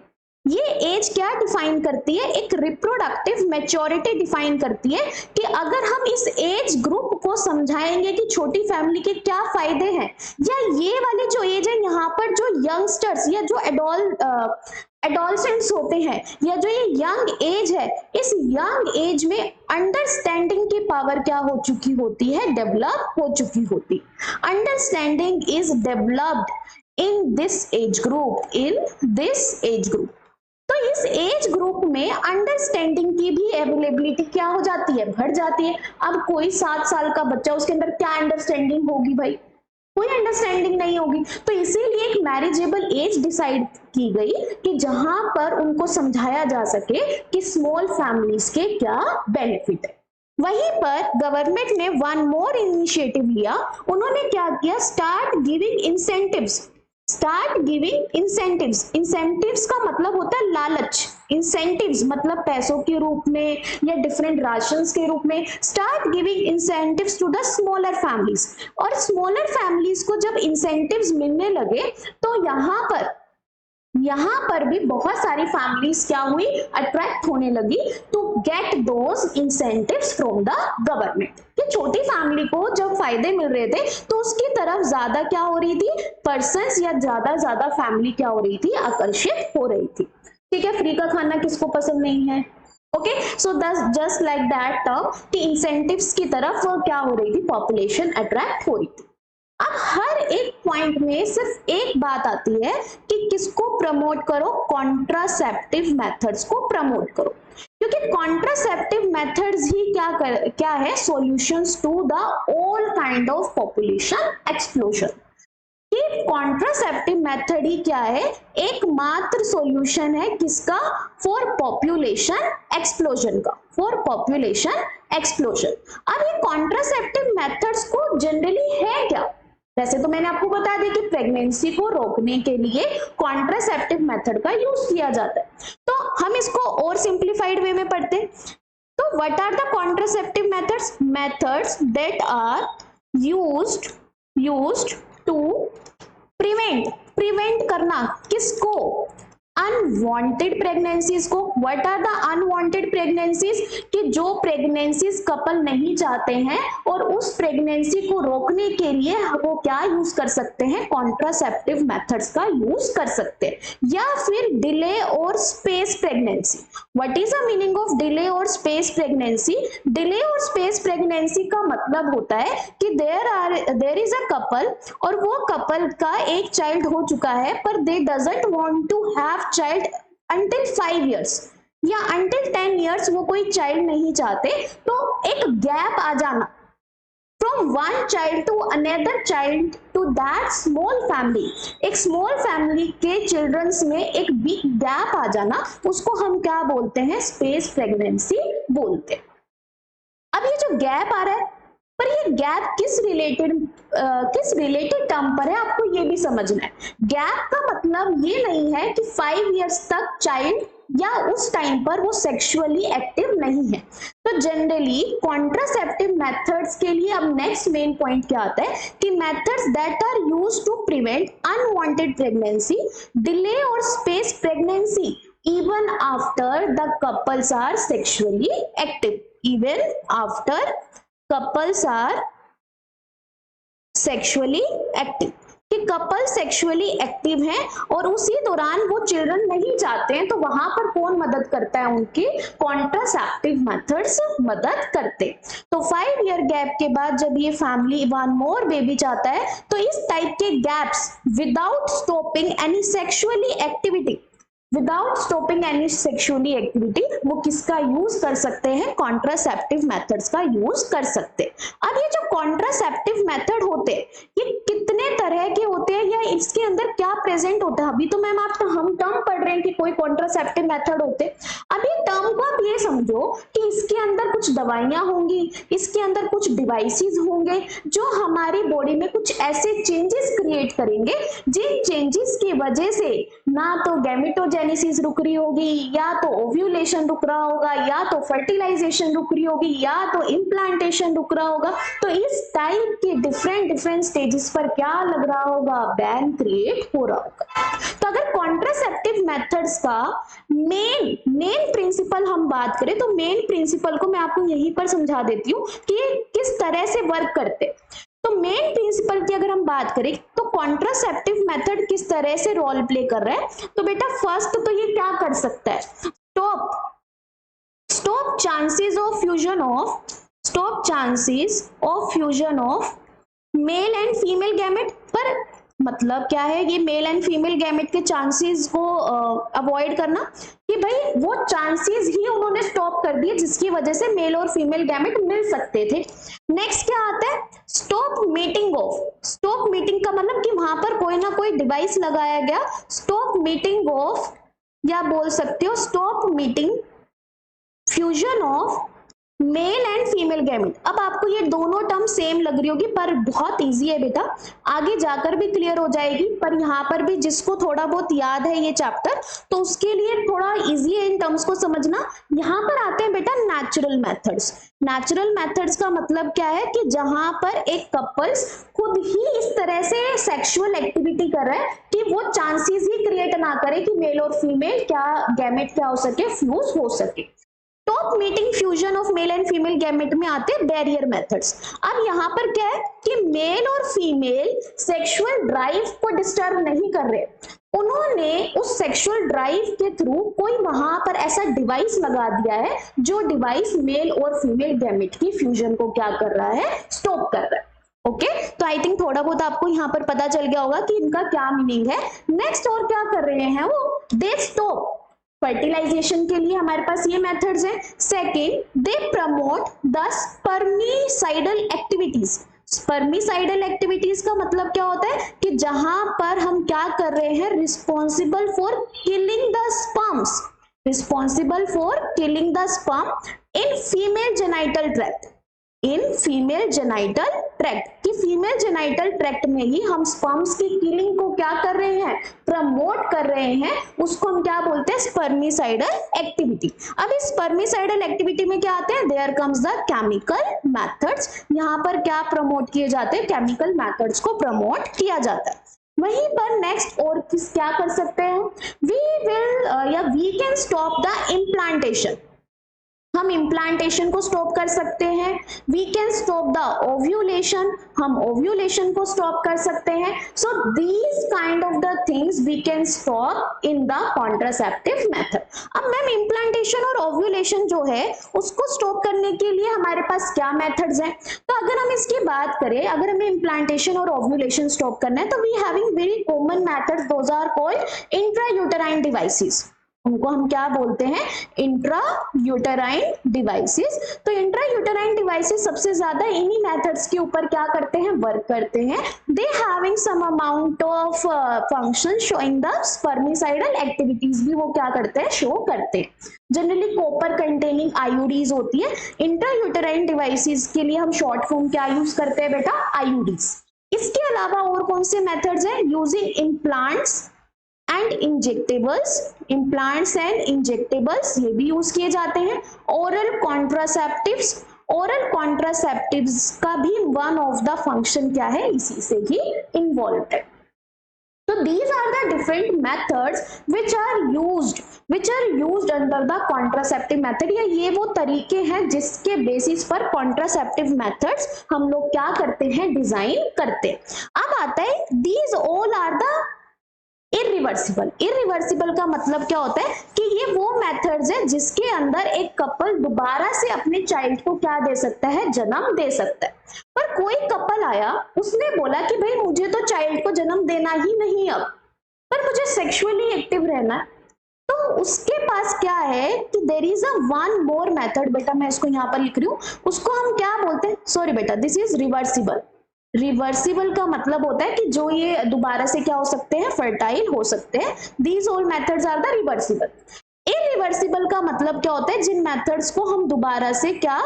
ये एज क्या डिफाइन करती है, एक रिप्रोडक्टिव मैच्योरिटी डिफाइन करती है कि अगर हम इस एज ग्रुप को समझाएंगे कि छोटी फैमिली के क्या फायदे हैं, या ये वाली जो एज है यहाँ पर जो यंगस्टर्स या जो एडोलसेंट्स होते हैं, या जो ये यंग एज है, इस यंग एज में अंडरस्टैंडिंग की पावर क्या हो चुकी होती है, डेवलप हो चुकी होती। Understanding is developed in this age group, तो इस एज ग्रुप में अंडरस्टैंडिंग की भी अवेलेबिलिटी क्या हो जाती है, बढ़ जाती है। अब कोई 7 साल का बच्चा, उसके अंदर क्या अंडरस्टैंडिंग होगी भाई, कोई अंडरस्टैंडिंग नहीं होगी। तो इसीलिए एक मैरिजेबल एज डिसाइड की गई कि जहां पर उनको समझाया जा सके कि स्मॉल फैमिलीज के क्या बेनिफिट है। वहीं पर गवर्नमेंट ने वन मोर इनिशिएटिव लिया, उन्होंने क्या किया, स्टार्ट गिविंग इंसेंटिव्स। इंसेंटिव्स का मतलब होता है लालच, इंसेंटिव्स मतलब पैसों के रूप में या डिफरेंट राशंस के रूप में। Start giving incentives to the smaller families, और स्मॉलर फैमिलीज को जब इंसेंटिव्स मिलने लगे तो यहाँ पर भी बहुत सारी फैमिलीज क्या हुई, अट्रैक्ट होने लगी to get those incentives from the government. कि छोटी फैमिली को जब फायदे मिल रहे थे तो उसकी तरफ ज्यादा क्या हो रही थी, पर्सन्स या ज्यादा फैमिली क्या हो रही थी, आकर्षित हो रही थी। ठीक है, फ्री का खाना किसको पसंद नहीं है, okay, so just like that term कि इंसेंटिव्स की तरफ क्या हो रही थी, पॉपुलेशन अट्रैक्ट हो रही थी। अब हर एक पॉइंट में सिर्फ एक बात आती है कि किसको प्रमोट करो, कॉन्ट्रासेप्टिव मेथड्स को प्रमोट करो, क्योंकि कॉन्ट्रासेप्टिव मेथड्स ही क्या है, solutions to the all kind of population explosion. कि कॉन्ट्रासेप्टिव मेथड ही क्या है, एकमात्र सॉल्यूशन है किसका, फॉर पॉपुलेशन एक्सप्लोजन का, फॉर पॉपुलेशन एक्सप्लोजन। अब ये कॉन्ट्रासेप्टिव मेथड्स को जनरली है क्या, वैसे तो मैंने आपको बता दिया कि प्रेगनेंसी को रोकने के लिए कॉन्ट्रासेप्टिव मेथड का यूज किया जाता है, तो हम इसको और सिंप्लीफाइड वे में पढ़ते हैं। तो what are the contraceptive methods, methods that are used to prevent करना किसको, अनवांटेड प्रेगनेंसीज को। What are the unwanted pregnancies, कि जो प्रेगनेंसीज कपल नहीं चाहते हैं और उस प्रेगनेंसी को रोकने के लिए वो क्या यूज कर सकते हैं, कॉन्ट्रासेप्टिव मेथड्स का यूज कर सकते हैं। या फिर डिले और space pregnancy. What is the meaning of delay और स्पेस प्रेगनेंसी, डिले और स्पेस प्रेगनेंसी का मतलब होता है कि देयर इज अ कपल और वो कपल का एक चाइल्ड हो चुका है, पर they doesn't want to have child until 5 years या अंटिल 10 years वो कोई चाइल्ड नहीं चाहते, तो एक गैप आ जाना from one child to another child to that small family, एक स्मॉल फैमिली के चिल्ड्रंस में एक बिग गैप आ जाना, उसको हम क्या बोलते हैं, स्पेस प्रेगनेंसी बोलते हैं। अब ये जो गैप आ रहा है, पर ये गैप किस रिलेटेड टर्म पर है, आपको ये भी समझना है। गैप का मतलब ये नहीं है कि 5 years तक चाइल्ड या उस टाइम पर वो सेक्सुअली एक्टिव नहीं है। तो जनरली कॉन्ट्रासेप्टिव मेथड्स के लिए अब नेक्स्ट मेन पॉइंट क्या आता है कि methods that are used to prevent unwanted pregnancy, delay और space pregnancy even after the couples are sexually active, even after couples are sexually active, कि कपल सेक्सुअली एक्टिव हैं और उसी दौरान वो चिल्ड्रन नहीं चाहते हैं, तो वहां पर कौन मदद करता है, उनके कॉन्ट्रासेप्टिव मेथड्स मदद करते हैं। तो 5 year गैप के बाद जब ये फैमिली 1 more बेबी चाहता है, तो इस टाइप के gaps without stopping any sexually activity, without stopping any sexually activity वो किसका यूज कर सकते हैं, कॉन्ट्रासेप्टिव मेथड्स का यूज कर सकते हैं। अब ये जो कॉन्ट्रासेप्टिव मेथड होते हैं ये कितने तरह के होते हैं या इसके अंदर क्या प्रेजेंट होता है, अभी तो मैम आप हम टर्म पढ़ रहे हैं कि कोई कॉन्ट्रासेप्टिव मेथड होते हैं, अभी टर्म को आप ये समझो कि इसके अंदर कुछ दवाइयां होंगी, इसके अंदर कुछ डिवाइसेस होंगे जो हमारी बॉडी में कुछ ऐसे चेंजेस क्रिएट करेंगे जिन चेंजेस की वजह से ना तो गैमेटोजेनेसिस रुक रही होगी, या तो ओव्यूलेशन रुक रहा होगा, या तो फर्टिलाइजेशन रुक रही होगी, या तो इम्प्लांटेशन रुक रहा होगा। तो इस टाइप के डिफरेंट स्टेजेस पर क्या लग रहा होगा, बैन क्रिएट हो रहा होगा। तो अगर कॉन्ट्रासेप्टिव मेथड्स का मेन प्रिंसिपल हम बात करें, तो मेन प्रिंसिपल को मैं आपको यहीं पर समझा देती हूँ कि किस तरह से वर्क करते। तो मेन प्रिंसिपल की अगर हम बात करें तो कॉन्ट्रासेप्टिव मेथड किस तरह से रोल प्ले कर रहा है, तो बेटा फर्स्ट तो ये क्या कर सकता है, stop chances of fusion of male and female gamete. पर मतलब क्या है, ये मेल एंड फीमेल गैमेट के चांसेस को अवॉइड करना, कि भाई वो चांसेस ही उन्होंने स्टॉप कर दिए जिसकी वजह से मेल और फीमेल गैमेट मिल सकते थे। नेक्स्ट क्या आता है, स्टॉप मीटिंग का मतलब कि वहां पर कोई ना कोई डिवाइस लगाया गया, स्टॉप मीटिंग ऑफ, या बोल सकते हो stop meeting fusion of male and female gamete. अब आपको ये दोनों टर्म सेम लग रही होगी पर बहुत इजी है बेटा, आगे जाकर भी क्लियर हो जाएगी, पर यहाँ पर भी जिसको थोड़ा बहुत याद है ये चैप्टर तो उसके लिए थोड़ा इजी है इन टर्म्स को समझना। यहाँ पर आते हैं बेटा नेचुरल मेथड्स का मतलब क्या है कि जहां पर एक कपल्स खुद ही इस तरह से सेक्सुअल एक्टिविटी कर रहा है कि वो चांसेस ही क्रिएट ना करे कि मेल और फीमेल गैमेट क्या हो सके, फ्यूज हो सके। Stop meeting fusion of male and female gamete में आते हैं बैरियर मेथड्स। अब यहाँ पर क्या है कि मेल और फीमेल सेक्सुअल ड्राइव को डिस्टर्ब नहीं कर रहे, उन्होंने उस सेक्सुअल ड्राइव के थ्रू कोई वहां पर ऐसा डिवाइस लगा दिया है जो डिवाइस मेल और फीमेल गैमेट की फ्यूजन को क्या कर रहा है, स्टॉप कर रहा है। ओके तो आई थिंक थोड़ा बहुत आपको यहाँ पर पता चल गया होगा कि इनका क्या मीनिंग है। नेक्स्ट और क्या कर रहे हैं वो, दे स्टॉप फर्टिलाइजेशन के लिए हमारे पास ये मेथड्स हैं। Second, they promote the spermicidal activities. Spermicidal activities का मतलब क्या होता है कि जहां पर हम क्या कर रहे हैं, responsible for killing the sperms, responsible for killing the sperm in female genital tract, in female genital tract, कि फीमेल जेनाइटल ट्रैक्ट में ही हम स्पर्म्स की किलिंग को क्या कर रहे हैं, प्रमोट कर रहे हैं, उसको हम क्या बोलते हैं, स्पर्मिसाइडल एक्टिविटी। अब इस स्पर्मिसाइडल एक्टिविटी में क्या आते हैं, there comes the chemical methods, यहाँ पर क्या प्रमोट किए जाते हैं, केमिकल मेथड्स को प्रमोट किया जाता है। वहीं पर नेक्स्ट और किस क्या कर सकते हैं, वी विल या we can stop the implantation, हम इम्प्लांटेशन को स्टॉप कर सकते हैं। We can stop the ovulation, हम ओव्यूलेशन को स्टॉप कर सकते हैं। So these kind of the things we can stop in the contraceptive method. अब मैम इम्प्लांटेशन और ओव्यूलेशन जो है उसको स्टॉप करने के लिए हमारे पास क्या मेथड्स हैं, तो अगर हम इसकी बात करें, अगर हमें इम्प्लांटेशन और ओव्यूलेशन स्टॉप करना है तो we having very common methods, those are called intrauterine devices, उनको हम क्या बोलते हैं, इंट्रा यूटेराइन डिवाइसेस। तो इंट्रा यूटेराइन डिवाइसेस सबसे ज्यादा इन्हीं मेथड्स के ऊपर क्या करते हैं, वर्क करते हैं। They having some amount of function showing the spermicidal activities भी वो क्या करते हैं, शो करते हैं। जनरली कॉपर कंटेनिंग आईयूडीज होती है। इंट्रा यूटेराइन डिवाइसेस के लिए हम शॉर्ट फॉर्म क्या यूज करते हैं बेटा, आईयूडीज। इसके अलावा और कौन से मेथड्स हैं, using implants and injectables, implants and injectables ये भी यूज किए जाते हैं। ओरल कॉन्ट्रासेप्टिव्स, ओरल कॉन्ट्रासेप्टिव्स का भी वन ऑफ द फंक्शन क्या है, इसी से ही इन्वॉल्व है। So these are the different methods which are used under the contraceptive method, या ये वो तरीके हैं जिसके बेसिस पर कॉन्ट्रासेप्टिव मेथड्स हम लोग क्या करते हैं, डिजाइन करते हैं। अब आता है these all are the irreversible. Irreversible का मतलब क्या होता है कि ये वो मेथड्स है जिसके अंदर एक कपल दोबारा से अपने चाइल्ड को क्या दे सकता है, जन्म दे सकता है। पर कोई कपल आया, उसने बोला कि भाई मुझे तो चाइल्ड को जन्म देना ही नहीं अब, पर मुझे सेक्सुअली एक्टिव रहना है, तो उसके पास क्या है कि there is a one more method, बेटा मैं इसको यहाँ पर लिख रही हूँ, उसको हम क्या बोलते हैं, सॉरी बेटा दिस इज रिवर्सिबल। रिवर्सिबल का मतलब होता है कि जो ये दोबारा से क्या हो सकते हैं, फर्टाइल हो सकते हैं। These all methods are the reversible. Irreversible का मतलब क्या होता है, जिन मेथड्स को हम दोबारा से क्या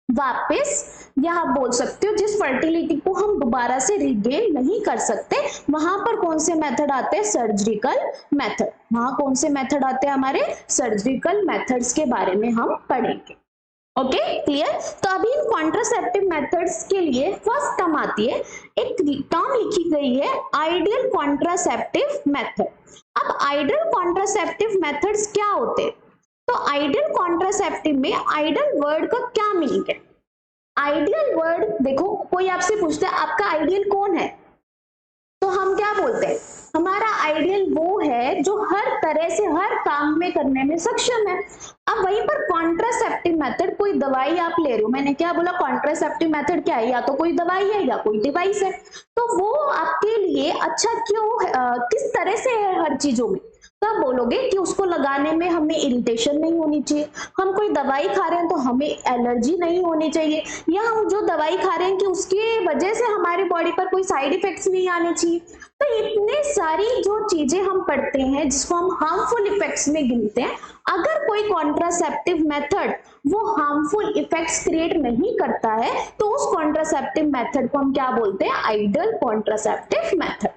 वापस, या आप बोल सकते हो जिस फर्टिलिटी को हम दोबारा से रिगेन नहीं कर सकते, वहां पर कौन से मेथड आते हैं, सर्जिकल मेथड। वहां कौन से मेथड आते हैं, हमारे सर्जिकल मेथड्स के बारे में हम पढ़ेंगे। Okay clear. तो अभी इन कॉन्ट्रासेप्टिव मेथड्स के लिए फर्स्ट टर्म आती है, एक टर्म लिखी गई है आइडियल कॉन्ट्रासेप्टिव मेथड। अब आइडियल कॉन्ट्रासेप्टिव मेथड्स क्या होते हैं, तो आइडियल कॉन्ट्रासेप्टिव में आइडियल वर्ड का क्या मीनिंग है। आइडियल वर्ड देखो, कोई आपसे पूछता है आपका आइडियल कौन है, तो हम क्या बोलते हैं, हमारा आइडियल वो है जो हर तरह से हर काम में करने में सक्षम है। अब वहीं पर कॉन्ट्रासेप्टिव मेथड, कोई दवाई आप ले रहे हो, मैंने क्या बोला, कॉन्ट्रासेप्टिव मेथड क्या है, या तो कोई दवाई है या कोई डिवाइस है, तो वो आपके लिए अच्छा क्यों, किस तरह से है हर चीजों में, तो आप बोलोगे कि उसको लगाने में हमें इरिटेशन नहीं होनी चाहिए, हम कोई दवाई खा रहे हैं तो हमें एलर्जी नहीं होनी चाहिए, या हम जो दवाई खा रहे हैं कि उसकी वजह से हमारी बॉडी पर कोई साइड इफेक्ट्स नहीं आने चाहिए। तो इतने सारी जो चीजें हम पढ़ते हैं जिसको हम हार्मफुल इफेक्ट्स में गिनते हैं, अगर कोई कॉन्ट्रासेप्टिव मेथड वो हार्मफुल इफेक्ट्स क्रिएट नहीं करता है तो उस कॉन्ट्रासेप्टिव मेथड को हम क्या बोलते हैं, आइडियल कॉन्ट्रासेप्टिव मेथड।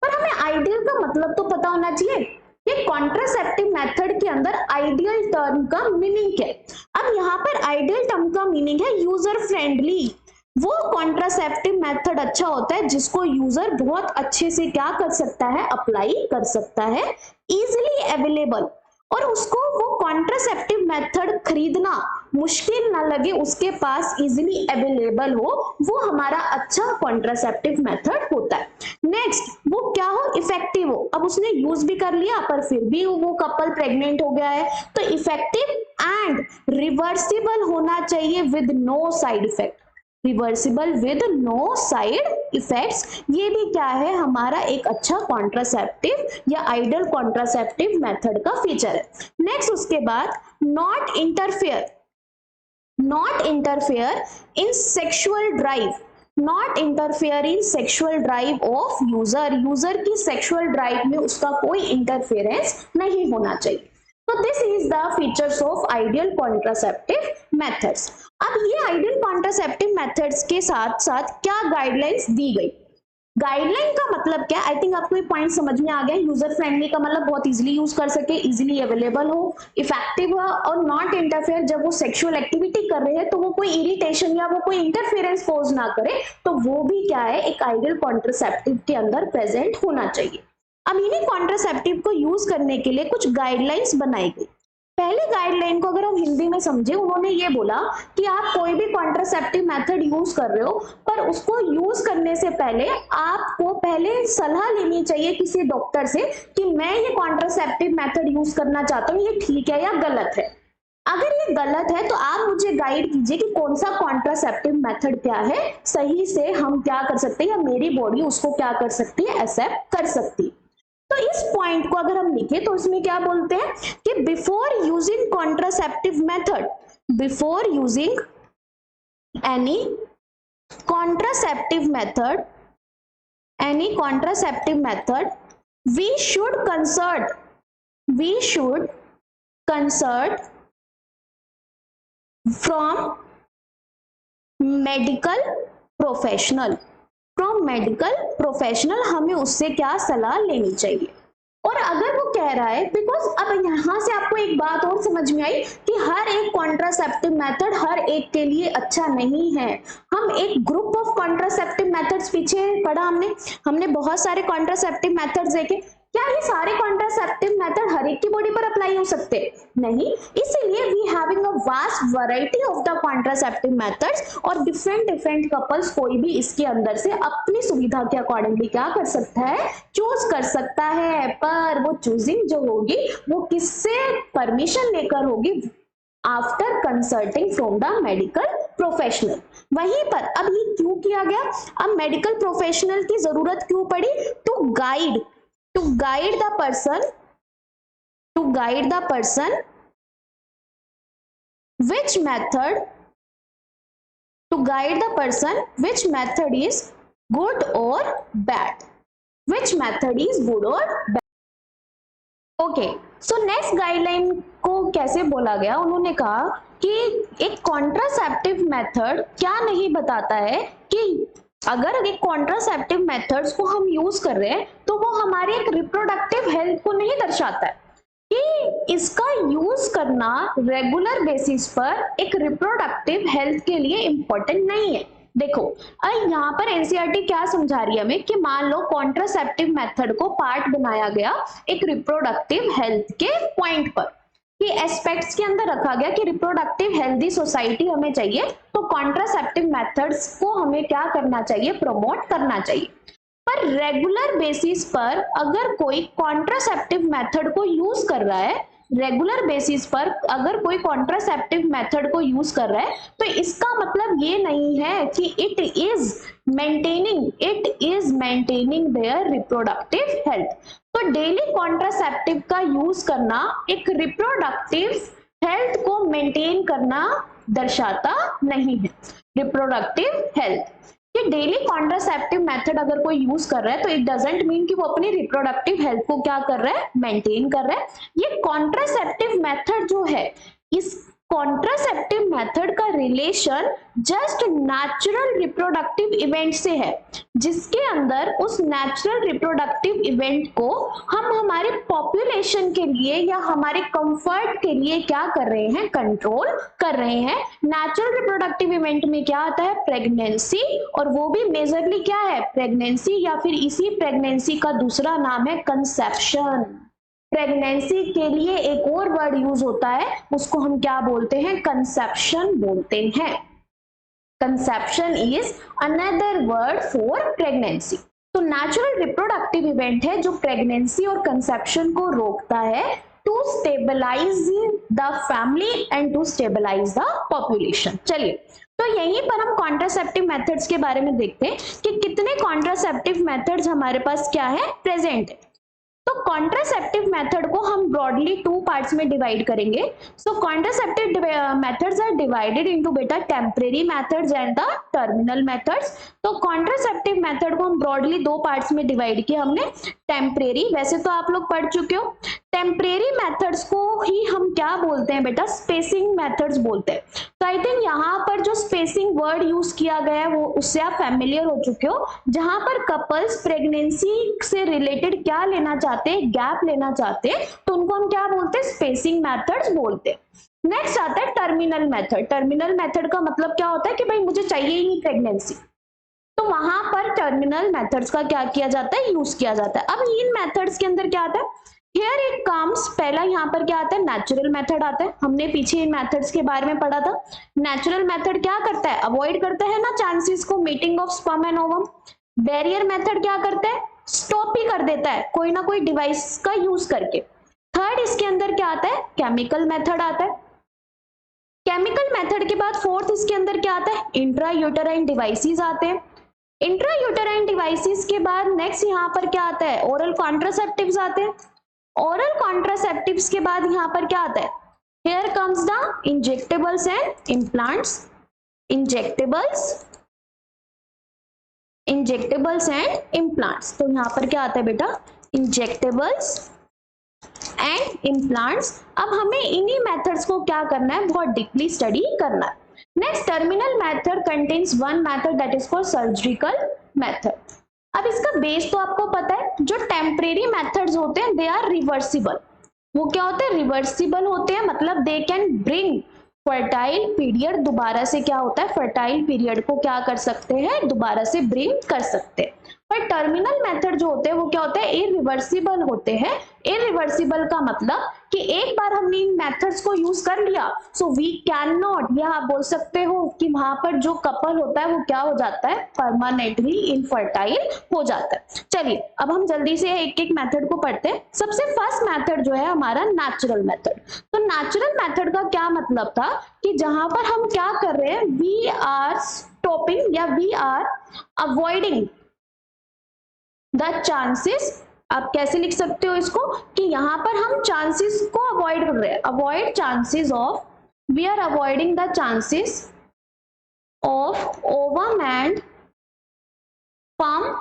पर हमें आइडियल का मतलब तो पता होना चाहिए कि कॉन्ट्रासेप्टिव मेथड के अंदर आइडियल टर्म का मीनिंग क्या है। अब यहाँ पर आइडियल टर्म का मीनिंग है यूजर फ्रेंडली। वो कॉन्ट्रासेप्टिव मेथड अच्छा होता है जिसको यूजर बहुत अच्छे से क्या कर सकता है, अप्लाई कर सकता है, इजीली अवेलेबल, और उसको वो कॉन्ट्रासेप्टिव मेथड खरीदना मुश्किल ना लगे, उसके पास इजीली अवेलेबल हो, वो हमारा अच्छा कॉन्ट्रासेप्टिव मेथड होता है। नेक्स्ट वो क्या हो, इफेक्टिव हो। अब उसने यूज भी कर लिया पर फिर भी वो कपल प्रेग्नेंट हो गया है, तो इफेक्टिव एंड रिवर्सिबल होना चाहिए with no side effect. Reversible with no side effects, ये भी क्या है, हमारा एक अच्छा कॉन्ट्रासेप्टिव या आइडियल कॉन्ट्रासेप्टिव मेथड का फीचर है। नेक्स्ट उसके बाद not interfere, not interfere in sexual drive, not interfere in sexual drive of user, user की सेक्सुअल ड्राइव में उसका कोई इंटरफेरेंस नहीं होना चाहिए। तो this is the features of ideal contraceptive methods. अब ये आइडियल कॉन्ट्रासेप्टिव मेथड्स के साथ साथ क्या गाइडलाइंस दी गई। गाइडलाइन का मतलब क्या, आई थिंक आपको ये पॉइंट समझ में आ गया। यूजर फ्रेंडली का मतलब बहुत इजीली यूज कर सके, इजीली अवेलेबल हो, इफेक्टिव हो, और नॉट इंटरफेयर, जब वो सेक्सुअल एक्टिविटी कर रहे हैं तो वो कोई इरिटेशन या वो कोई इंटरफेरेंस पोज ना करे, तो वो भी क्या है, एक आइडियल कॉन्ट्रासेप्टिव के अंदर प्रेजेंट होना चाहिए। अब इन्हीं कॉन्ट्रासेप्टिव को यूज करने के लिए कुछ गाइडलाइंस बनाई गई। पहले गाइडलाइन को अगर हम हिंदी में समझे, उन्होंने ये बोला कि आप कोई भी कॉन्ट्रासेप्टिव मेथड यूज कर रहे हो, पर उसको यूज करने से पहले आपको पहले सलाह लेनी चाहिए किसी डॉक्टर से कि मैं ये कॉन्ट्रासेप्टिव मेथड यूज करना चाहता हूँ, ये ठीक है या गलत है। अगर ये गलत है तो आप मुझे गाइड कीजिए कि कौन सा कॉन्ट्रासेप्टिव मेथड क्या है, सही से हम क्या कर सकते हैं, या मेरी बॉडी उसको क्या कर सकती है, एक्सेप्ट कर सकती है। तो इस पॉइंट को अगर हम लिखे तो इसमें क्या बोलते हैं कि before using contraceptive method, before using any contraceptive method, any contraceptive method, we should consult from medical professional, from medical professional, हमें उससे क्या सलाह लेनी चाहिए। और अगर वो कह रहा है, बिकॉज अब यहां से आपको एक बात और समझ में आई कि हर एक कॉन्ट्रासेप्टिव मेथड हर एक के लिए अच्छा नहीं है। हम एक ग्रुप ऑफ कॉन्ट्रासेप्टिव मेथड्स पीछे पढ़ा, हमने बहुत सारे कॉन्ट्रासेप्टिव मेथड्स देखे। क्या ये सारे कॉन्ट्रासेप्टिव मेथड हर एक की बॉडी पर अप्लाई हो सकते? नहीं। इसीलिए we having a vast variety of the contraceptive methods, और डिफरेंट कपल्स कोई भी इसके अंदर से अपनी सुविधा के अकॉर्डिंगली क्या कर सकता है, चूज कर सकता है। पर वो चूजिंग जो होगी वो किससे परमिशन लेकर होगी, after consulting from the medical professional. वहीं पर अब ये क्यों किया गया, अब मेडिकल प्रोफेशनल की जरूरत क्यों पड़ी, to guide the person, which method is good or bad, okay. So next guideline को कैसे बोला गया, उन्होंने कहा कि एक कॉन्ट्रासेप्टिव मेथड क्या नहीं बताता है कि अगर एक कॉन्ट्रासेप्टिव मेथड्स को हम यूज कर रहे हैं तो वो हमारे एक रिप्रोडक्टिव हेल्थ को नहीं दर्शाता है कि इसका यूज करना रेगुलर बेसिस पर एक रिप्रोडक्टिव हेल्थ के लिए इंपॉर्टेंट नहीं है। देखो यहाँ पर एनसीईआरटी क्या समझा रही है हमें कि मान लो कॉन्ट्रासेप्टिव मेथड को पार्ट बनाया गया एक रिप्रोडक्टिव हेल्थ के पॉइंट पर, कि एस्पेक्ट्स के अंदर रखा गया कि रिप्रोडक्टिव हेल्दी सोसाइटी हमें चाहिए, तो कॉन्ट्रासेप्टिव मेथड्स को हमें क्या करना चाहिए, प्रमोट करना चाहिए। पर रेगुलर बेसिस पर अगर कोई कॉन्ट्रासेप्टिव मेथड को यूज कर रहा है, रेगुलर बेसिस पर अगर कोई कॉन्ट्रासेप्टिव मेथड को यूज कर रहा है, तो इसका मतलब ये नहीं है कि it is maintaining their reproductive health. तो डेली कॉन्ट्रासेप्टिव का यूज करना एक रिप्रोडक्टिव हेल्थ को मेंटेन करना दर्शाता नहीं है। रिप्रोडक्टिव हेल्थ कि डेली कॉन्ट्रासेप्टिव मेथड अगर कोई यूज कर रहा है तो इट डजंट मीन कि वो अपनी रिप्रोडक्टिव हेल्थ को क्या कर रहा है, मेंटेन कर रहा है। ये कॉन्ट्रासेप्टिव मेथड जो है, इस कॉन्ट्रासेप्टिव मेथड का relation just natural reproductive event से है, जिसके अंदर उस नेचुरल रिप्रोडक्टिव इवेंट को हम हमारे पॉपुलेशन के लिए या हमारे कंफर्ट के लिए क्या कर रहे हैं, कंट्रोल कर रहे हैं। नेचुरल रिप्रोडक्टिव इवेंट में क्या आता है, प्रेगनेंसी, और वो भी मेजरली क्या है, प्रेगनेंसी, या फिर इसी प्रेगनेंसी का दूसरा नाम है कंसेप्शन। प्रेगनेंसी के लिए एक और वर्ड यूज होता है, उसको हम क्या बोलते हैं, कंसेप्शन बोलते हैं। Conception is another word for pregnancy. तो नेचुरल रिप्रोडक्टिव इवेंट है जो प्रेगनेंसी और कंसेप्शन को रोकता है to stabilize the family and to stabilize the population. चलिए, तो यहीं पर हम कॉन्ट्रासेप्टिव मेथड्स के बारे में देखते हैं कि कितने कॉन्ट्रासेप्टिव मेथड्स हमारे पास क्या है, प्रेजेंट है। तो कॉन्ट्रासेप्टिव मेथड को हम ब्रॉडली 2 पार्ट्स में डिवाइड करेंगे। So contraceptive methods are divided into बेटा temporary methods and the terminal methods. तो कॉन्ट्रासेप्टिव मेथड को हम ब्रॉडली 2 पार्ट्स में डिवाइड किया हमने। टेम्परेरी, वैसे तो आप लोग पढ़ चुके हो, टेम्परेरी मेथड्स को ही हम क्या बोलते हैं बेटा, स्पेसिंग मेथड्स बोलते हैं। तो आई थिंक यहाँ पर जो स्पेसिंग वर्ड यूज किया गया है वो उससे आप फैमिलियर हो चुके हो, जहां पर कपल्स प्रेगनेंसी से रिलेटेड क्या लेना चाहते हैं, गैप लेना चाहते हैं, तो उनको हम क्या बोलते हैं, स्पेसिंग मेथड्स बोलते हैं। नेक्स्ट आता है टर्मिनल मेथड। टर्मिनल मेथड का मतलब क्या होता है कि भाई मुझे चाहिए ही नहीं प्रेगनेंसी, तो वहां पर टर्मिनल मेथड्स का क्या किया जाता है, यूज किया जाता है। अब इन मेथड्स के अंदर क्या आता है, हियर इट कम्स, पहला यहाँ पर क्या आता है, नेचुरल मेथड आता है। हमने पीछे इन मेथड्स के बारे में पढ़ा था। नेचुरल मेथड क्या करता है, अवॉइड करता है ना चांसेस को, meeting of sperm and ovum. Barrier method क्या करता है, स्टॉप ही कर देता है कोई ना कोई डिवाइस का यूज करके। थर्ड इसके अंदर क्या आता है, केमिकल मेथड आता है। केमिकल मेथड के बाद फोर्थ इसके अंदर क्या आता है, इंट्रा यूटेराइन डिवाइसेस आते हैं। इंट्रा यूटेराइन डिवाइसेस के बाद नेक्स्ट यहाँ पर क्या आता है, ओरल कॉन्ट्रासेप्टिव्स आते हैं। ओरल कॉन्ट्रासेप्टिव्स के बाद यहाँ पर क्या आता है, here comes the injectables and implants. Injectables and implants, तो यहाँ पर क्या आता है बेटा, इंजेक्टेबल्स एंड इम्प्लांट्स। अब हमें इन्हीं मेथड्स को क्या करना है, बहुत डीपली स्टडी करना है। Next, terminal method contains one method that is called surgical method. अब इसका बेस तो आपको पता है, जो टेम्परेरी मेथड्स होते हैं दे आर रिवर्सिबल। वो क्या होते हैं, रिवर्सिबल होते हैं, मतलब they can bring fertile period, दोबारा से क्या होता है, फर्टाइल पीरियड को क्या कर सकते हैं, दोबारा से ब्रिंग कर सकते हैं। पर टर्मिनल मेथड जो होते हैं वो क्या होते हैं, इरिवर्सिबल होते हैं। इरिवर्सिबल का मतलब कि एक बार हमने इन मेथड्स को यूज कर लिया, सो वी कैन नॉट, या आप बोल सकते हो कि वहां पर जो कपल होता है वो क्या हो जाता है, परमानेंटली इनफर्टाइल हो जाता है। चलिए अब हम जल्दी से एक एक मेथड को पढ़ते हैं। सबसे फर्स्ट मेथड जो है हमारा नेचुरल मेथड। तो नेचुरल मेथड का क्या मतलब था कि जहां पर हम क्या कर रहे हैं, वी आर स्टॉपिंग या we are avoiding the chances. आप कैसे लिख सकते हो इसको कि यहां पर हम चांसेस को अवॉइड कर रहे हैं, avoid chances of, we are avoiding the chances of ovum and sperm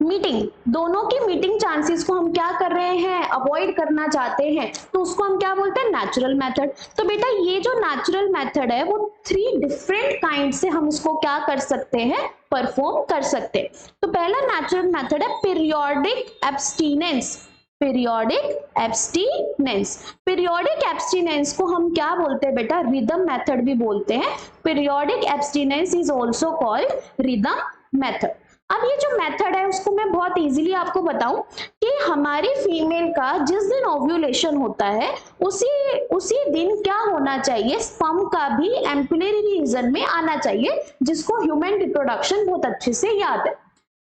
meeting. दोनों की मीटिंग चांसेस को हम क्या कर रहे हैं, अवॉइड करना चाहते हैं, तो उसको हम क्या बोलते हैं, नेचुरल मेथड। तो बेटा ये जो नेचुरल मेथड है वो 3 डिफरेंट काइंड से हम इसको क्या कर सकते हैं, परफॉर्म कर सकते हैं। तो पहला नेचुरल मेथड है periodic abstinence. Periodic abstinence, periodic abstinence को हम क्या बोलते हैं बेटा, रिदम मेथड भी बोलते हैं। Periodic abstinence is also called rhythm method. अब ये जो मेथड है उसको मैं बहुत इजीली आपको बताऊं कि हमारी फीमेल का जिस दिन ओव्यूलेशन होता है उसी दिन क्या होना चाहिए, स्पर्म का भी एम्पुलरी रीजन में आना चाहिए, जिसको ह्यूमन रिप्रोडक्शन बहुत अच्छे से याद है।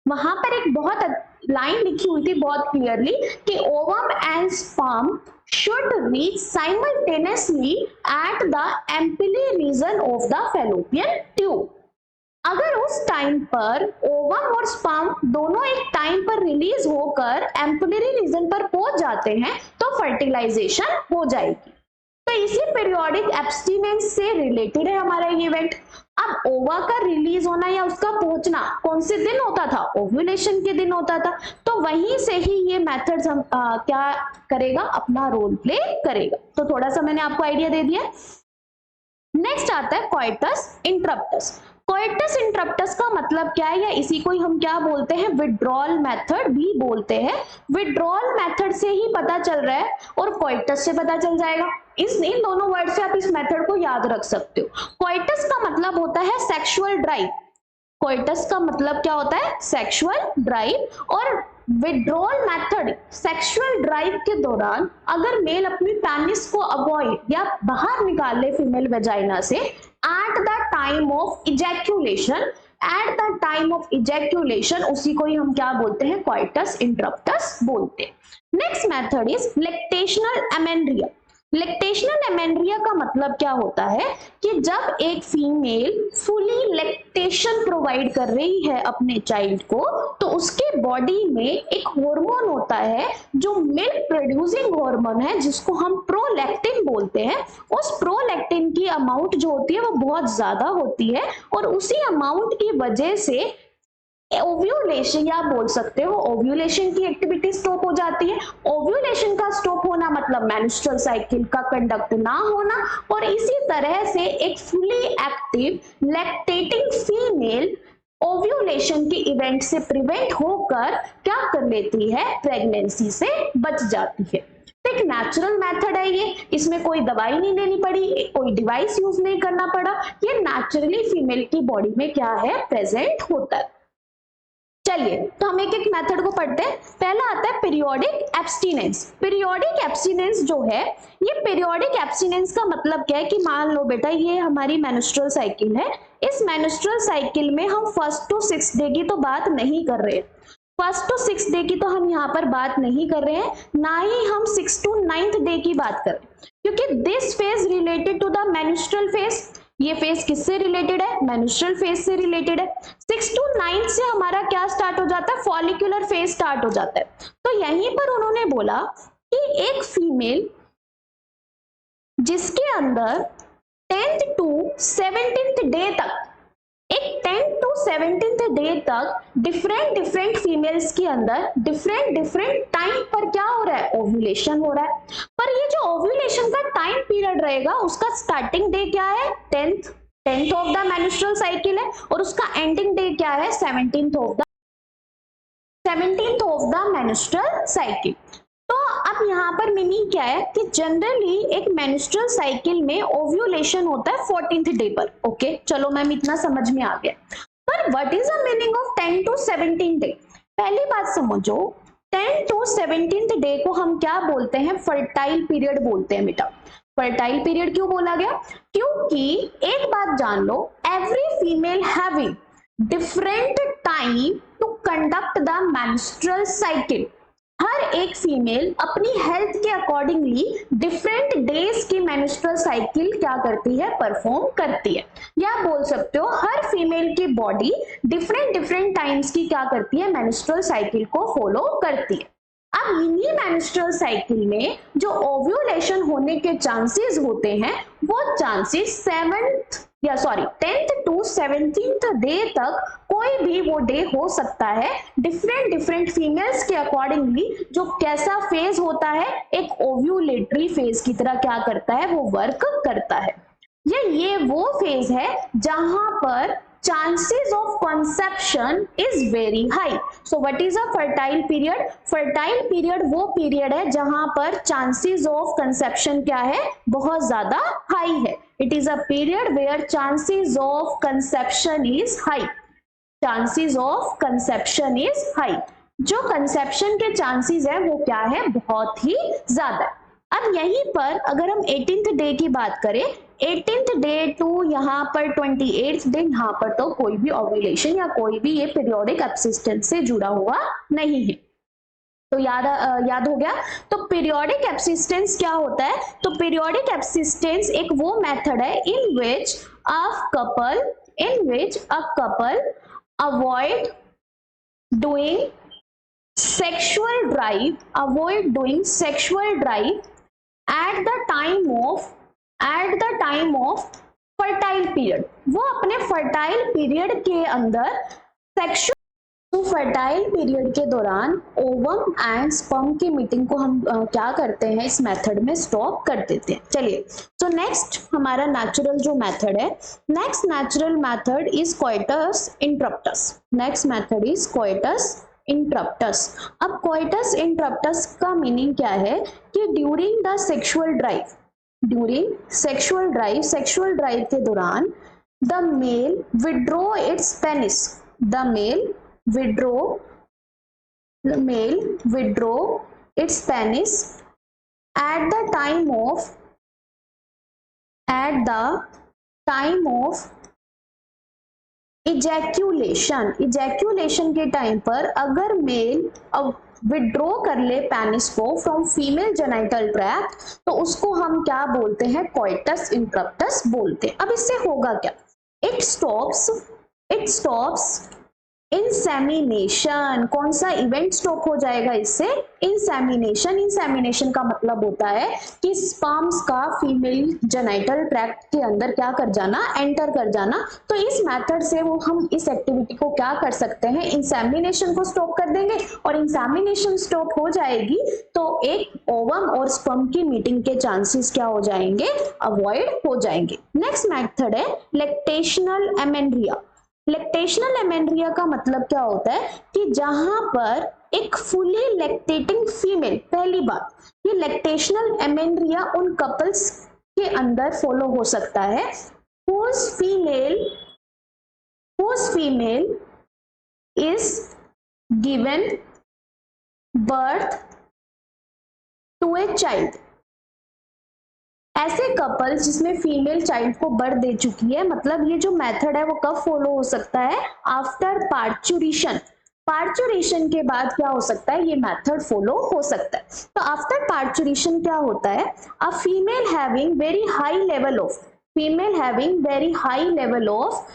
वहां पर एक बहुत लाइन लिखी हुई थी बहुत क्लियरली कि ovum and sperm should reach simultaneously at the ampullary region of the fallopian tube। अगर उस टाइम पर ओवम और स्पर्म दोनों एक टाइम पर रिलीज होकर एम्पुलरी रीजन पर पहुंच जाते हैं तो फर्टिलाइजेशन हो जाएगी। तो इसी पीरियोडिक एब्स्टिनेंस से रिलेटेड है हमारा ये इवेंट। अब ओवा का रिलीज होना या उसका पहुंचना कौन से दिन होता था, ओव्यूलेशन के दिन होता था। तो वहीं से ही ये मेथड्स हम क्या करेगा, अपना रोल प्ले करेगा। तो थोड़ा सा मैंने आपको आइडिया दे दिया। नेक्स्ट आता है कोइटस इंटरप्टस। कोइटस इंटरप्टस का मतलब क्या है, या इसी को ही हम क्या बोलते हैं, विड्रॉल मेथड भी बोलते हैं। विड्रॉल मेथड से ही पता चल रहा है और कोइटस से पता चल जाएगा। इन दोनों वर्ड से आप इस मेथड को याद रख सकते हो। कोइटस का मतलब होता है सेक्सुअल ड्राइव। कोइटस का मतलब क्या होता है, सेक्सुअल ड्राइव। और विड्रॉल मेथड, सेक्सुअल ड्राइव के दौरान अगर मेल अपनी पेनिस को अवॉइड या बाहर निकाल ले फीमेल वेजाइना से eight the time of ejaculation, eight the time of ejaculation, उसी को ही हम क्या बोलते हैं, कोइटस इंटरप्टस बोलते हैं। Next method is lactational amenorrhoea. Lactational amenorrhoea का मतलब क्या होता है कि जब एक फीमेल फुली लैक्टेशन प्रोवाइड कर रही है अपने चाइल्ड को, तो उसके बॉडी में एक हार्मोन होता है जो मिल्क प्रोड्यूसिंग हार्मोन है, जिसको हम प्रोलैक्टिन बोलते हैं। उस प्रोलैक्टिन की अमाउंट जो होती है वो बहुत ज्यादा होती है, और उसी अमाउंट की वजह से ओव्यूलेशन, या बोल सकते हो ओव्यूलेशन की एक्टिविटी स्टॉप हो जाती है। ओव्यूलेशन का स्टॉप होना मतलब मेंस्ट्रुअल साइकिल का कंडक्ट ना होना, और इसी तरह से एक fully active lactating female ovulation के इवेंट से प्रिवेंट होकर क्या कर लेती है, प्रेगनेंसी से बच जाती है। एक नेचुरल मेथड है ये, इसमें कोई दवाई नहीं लेनी पड़ी, कोई डिवाइस यूज नहीं करना पड़ा, ये नेचुरली फीमेल की बॉडी में क्या है, प्रेजेंट होता है। चलिए तो हम एक एक मेथड को पढ़ते हैं। पहला आता है पीरियोडिक एब्स्टिनेंस। पीरियोडिक एब्स्टिनेंस जो है, ये पीरियोडिक एब्स्टिनेंस का मतलब क्या है कि मान लो बेटा ये हमारी मेंस्ट्रुअल साइकिल है, इस मेंस्ट्रुअल साइकिल में हम 1st to 6th डे की तो बात नहीं कर रहे, 1st to 6th डे की तो हम यहाँ पर बात नहीं कर रहे हैं, ना ही हम 6th to 9th डे की बात कर रहे हैं, क्योंकि this phase related to the menstrual phase. ये फेज किससे रिलेटेड है, मेंस्ट्रुअल फेज से रिलेटेड है। 6 to 9 से हमारा क्या स्टार्ट हो जाता है, फॉलिक्यूलर फेज स्टार्ट हो जाता है। तो यहीं पर उन्होंने बोला कि एक फीमेल जिसके अंदर 10th to 17th डे तक, एक 10th to 17th डे तक डिफरेंट फीमेल्स के अंदर डिफरेंट टाइम पर क्या हो रहा है, ओव्यूलेशन हो रहा है। पर ये जो ओव्यूलेशन का टाइम पीरियड रहेगा, उसका स्टार्टिंग डे क्या है, 10th of the menstrual cycle है, और उसका एंडिंग डे क्या है, 17th of the menstrual cycle. तो अब यहाँ पर मीनिंग क्या है कि जनरली एक मेंस्ट्रुअल साइकिल में ओव्यूलेशन होता है 14th डे पर। ओके चलो मैम इतना समझ में आ गया, पर what is the meaning of 10 to 17 day. पहली बात समझो, 10 to 17th डे को हम क्या बोलते हैं, फर्टाइल पीरियड बोलते हैं बेटा। फर्टाइल पीरियड क्यों बोला गया, क्योंकि एक बात जान लो, every female having different time to conduct the menstrual cycle. हर एक फीमेल अपनी हेल्थ के अकॉर्डिंगली डिफरेंट डेज की मेंस्ट्रुअल साइकिल क्या करती है, परफॉर्म करती है। या बोल सकते हो हर फीमेल की बॉडी डिफरेंट टाइम्स की क्या करती है, मेंस्ट्रुअल साइकिल को फॉलो करती है। अब इन्हीं मेंस्ट्रुअल साइकिल में जो ओव्यूलेशन होने के चांसेस होते हैं, वो chances 10th to 17th day तक कोई भी वो डे हो सकता है। डिफरेंट फीमेल्स के अकॉर्डिंगली जो कैसा फेज होता है, एक ओव्यूलेटरी फेज की तरह क्या करता है, वो वर्क करता है। ये वो फेज है जहां पर chances of conception is very high. So what is a fertile period? Fertile period वो period है जहां पर chances of conception क्या है, बहुत ज्यादा high है। It is a period where chances of conception is high. Chances of conception is high. जो conception के chances है वो क्या है, बहुत ही ज्यादा। अब यहीं पर अगर हम 18th डे की बात करें, 18th डे टू यहाँ पर 28th डे, यहाँ पर तो कोई भी ओव्यूलेशन या कोई भी ये पीरियोडिक एब्सिस्टेंस से जुड़ा हुआ नहीं है। तो याद हो गया। तो पीरियोडिक एब्सिस्टेंस क्या होता है, तो पीरियोडिक एब्सिस्टेंस एक वो मेथड है in which a couple avoid doing sexual drive at the time of fertile period। वो अपने fertile period के अंदर fertile period के दौरान ओवम एंड स्पर्म की मीटिंग को हम क्या करते हैं, इस मेथड में स्टॉप कर देते हैं। चलिए तो नेक्स्ट हमारा नेचुरल जो मेथड है, next natural method is coitus interruptus. Next method is coitus interruptus. अब कोइटस इंटरप्टस का मीनिंग क्या है कि ड्यूरिंग द सेक्सुअल ड्राइव के दौरान the male withdraw its penis, the male withdraw its penis at the time of ejaculation, ejaculation के time पर अगर मेल विड्रॉ कर ले पेनिस को फ्रॉम फीमेल जेनिटल ट्रैक्ट तो उसको हम क्या बोलते हैं, कोइटस इंटरप्टस बोलते हैं। अब इससे होगा क्या, इट स्टॉप्स इंसेमिनेशन। कौन सा इवेंट स्टॉप हो जाएगा इससे, इंसेमिनेशन। इंसेमिनेशन का मतलब होता है कि स्पर्म्स का फीमेल जेनिटल ट्रैक्ट के अंदर क्या कर जाना, एंटर कर जाना। तो इस मेथड से वो हम इस एक्टिविटी को क्या कर सकते हैं, इंसेमिनेशन को स्टॉप कर देंगे। और इंसेमिनेशन स्टॉप हो जाएगी तो एक ओवम और स्पर्म की मीटिंग के चांसेस क्या हो जाएंगे, अवॉइड हो जाएंगे। नेक्स्ट मेथड है लैक्टेशनल एमेन्ड्रिया। लैक्टेशनल एमेन्ड्रिया का मतलब क्या होता है कि जहां पर एक फुली लैक्टेटिंग फीमेल, पहली बात ये लैक्टेशनल एमेन्ड्रिया उन कपल्स के अंदर फॉलो हो सकता है whose female is given birth to a child। ऐसे कपल्स जिसमें फीमेल चाइल्ड को बर्थ दे चुकी है, मतलब ये जो मेथड है वो कब फॉलो हो सकता है, आफ्टर पार्चुरेशन। पार्चुरेशन के बाद क्या हो सकता है, ये मेथड फॉलो हो सकता है। तो आफ्टर पार्चुरेशन क्या होता है, a female having very high level of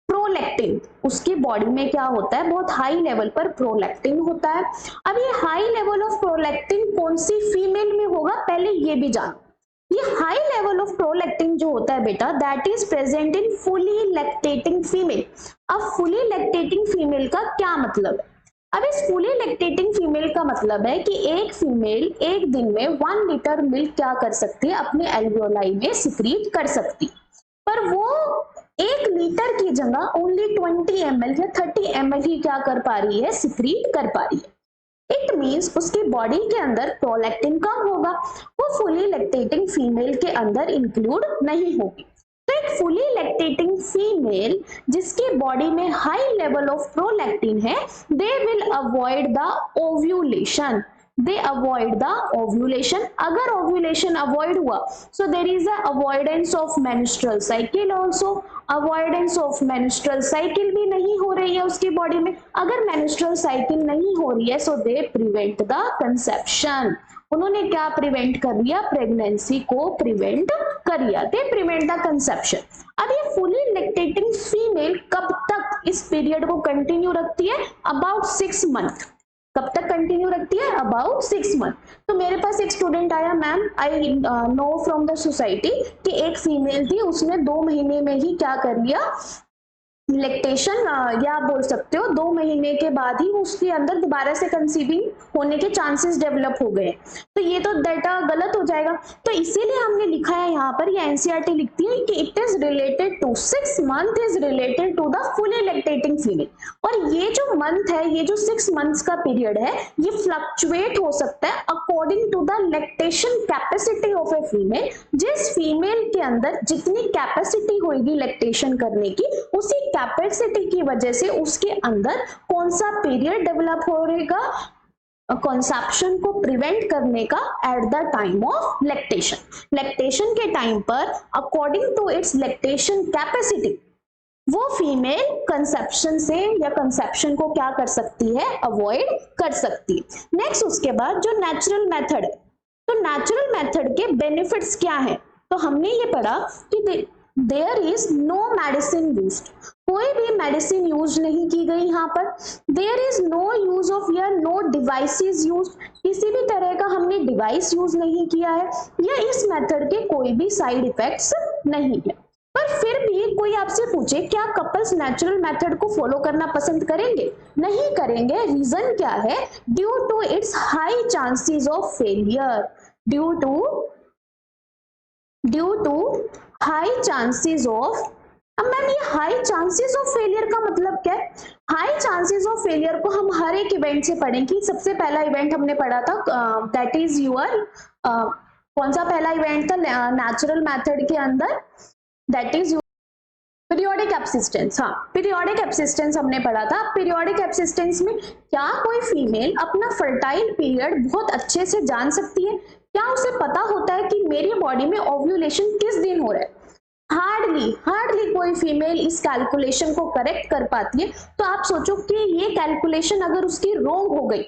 prolactin, उसकी बॉडी में क्या होता है, बहुत हाई लेवल पर प्रोलैक्टिन होता है। अब ये हाई लेवल ऑफ प्रोलैक्टिन कौन सी फीमेल में होगा, पहले ये भी जानो। ये हाई लेवल ऑफ प्रोलैक्टिन जो होता है बेटा, that is present in fully lactating female. अब फुली लैक्टेटिंग फीमेल का क्या मतलब है, अब इस फुली लैक्टेटिंग फीमेल का मतलब है कि एक फीमेल एक दिन में 1 लीटर मिल्क क्या कर सकती है, अपने एल्वियोलाई में सिक्रीट कर सकती, पर वो 1 लीटर की जगह ओनली 20 ml या 30 ml ही क्या कर पा रही है, सिक्रीट कर पा रही है। इट मीन्स उसकी बॉडी के अंदर प्रोलैक्टिन कम होगा, वो फुली लैक्टेटिंग फीमेल के अंदर इंक्लूड नहीं होगी। तो एक फुली लैक्टेटिंग फीमेल जिसकी बॉडी में हाई लेवल ऑफ प्रोलैक्टिन है, they will avoid the ovulation. अगर ओव्यूलेशन अवॉइड हुआ, so there is a avoidance of menstrual cycle also. Avoidance of menstrual cycle भी नहीं हो रही है उसकी बॉडी में। अगर मेंस्ट्रुअल साइकिल नहीं हो रही है, सो दे प्रिवेंट द कंसेप्शन। उन्होंने क्या प्रिवेंट कर लिया, प्रेगनेंसी को प्रिवेंट कर लिया, दे प्रिवेंट द कंसेप्शन। अब ये फुली लैक्टेटिंग फीमेल कब तक इस पीरियड को कंटिन्यू रखती है, अबाउट 6 मंथ। कब तक कंटिन्यू रखती है, अबाउट 6 मंथ। तो मेरे पास एक स्टूडेंट आया, ma'am I know from the society कि एक फीमेल थी, उसने 2 महीने में ही क्या कर लिया, लैक्टेशन, या आप बोल सकते हो 2 महीने के बाद ही उसके अंदर दोबारा से कंसीविंग होने के चांसेस डेवलप हो गए। तो ये तो डाटा गलत हो जाएगा। तो इसीलिए हमने लिखा है यहाँ पर, ये एनसीईआरटी लिखती है कि it is related to 6 month is related to the fully lactating female. और ये जो मंथ है, ये जो 6 मंथ्स का पीरियड है, ये फ्लक्चुएट हो सकता है according to the lactation capacity of a female. जिस फीमेल के अंदर जितनी कैपेसिटी होगी लैक्टेशन करने की, उसी कैपेसिटी की वजह से उसके अंदर कौन सा पीरियड डेवलप हो रहेगा, कंसेप्शन को प्रिवेंट करने का at the time of lactation. Lactation के टाइम पर according to its lactation capacity वो फीमेल कंसेप्शन से या कंसेप्शन को क्या कर सकती है, अवॉइड कर सकती है। नेक्स्ट उसके बाद जो नेचुरल मेथड है, तो नेचुरल मेथड के बेनिफिट्स क्या है, तो हमने ये पढ़ा कि there is no medicine used, कोई भी मेडिसिन यूज नहीं की गई यहाँ पर। There is no use of या नो डिवाइसेस यूज, किसी भी तरह का हमने डिवाइस यूज नहीं किया है, या इस मेथड के कोई भी साइड इफेक्ट्स नहीं है। पर फिर भी कोई आपसे पूछे क्या कपल्स नेचुरल मेथड को फॉलो करना पसंद करेंगे, नहीं करेंगे। रीजन क्या है, due to its high chances of failure, due to high chances of. अब मैम ये हाई चांसेस ऑफ फेलियर का मतलब क्या है, हाई चांसेस ऑफ फेलियर को हम हर एक इवेंट से पढ़ेंगे। सबसे पहला इवेंट हमने पढ़ा था, दैट इज यूर, कौन सा पहला इवेंट था नेचुरल मेथड के अंदर, दैट इज पीरियोडिक एब्सिस्टेंस। हाँ, पीरियोडिक एब्सिस्टेंस हमने पढ़ा था। पीरियोडिक एब्सिस्टेंस में क्या कोई फीमेल अपना फर्टाइल पीरियड बहुत अच्छे से जान सकती है, क्या उसे पता होता है कि मेरी बॉडी में ओव्यूलेशन किस दिन हो रहा है। हार्डली हार्डली कोई फीमेल इस कैलकुलेशन को करेक्ट कर पाती है। तो आप सोचो कि ये कैलकुलेशन अगर उसकी रॉन्ग हो गई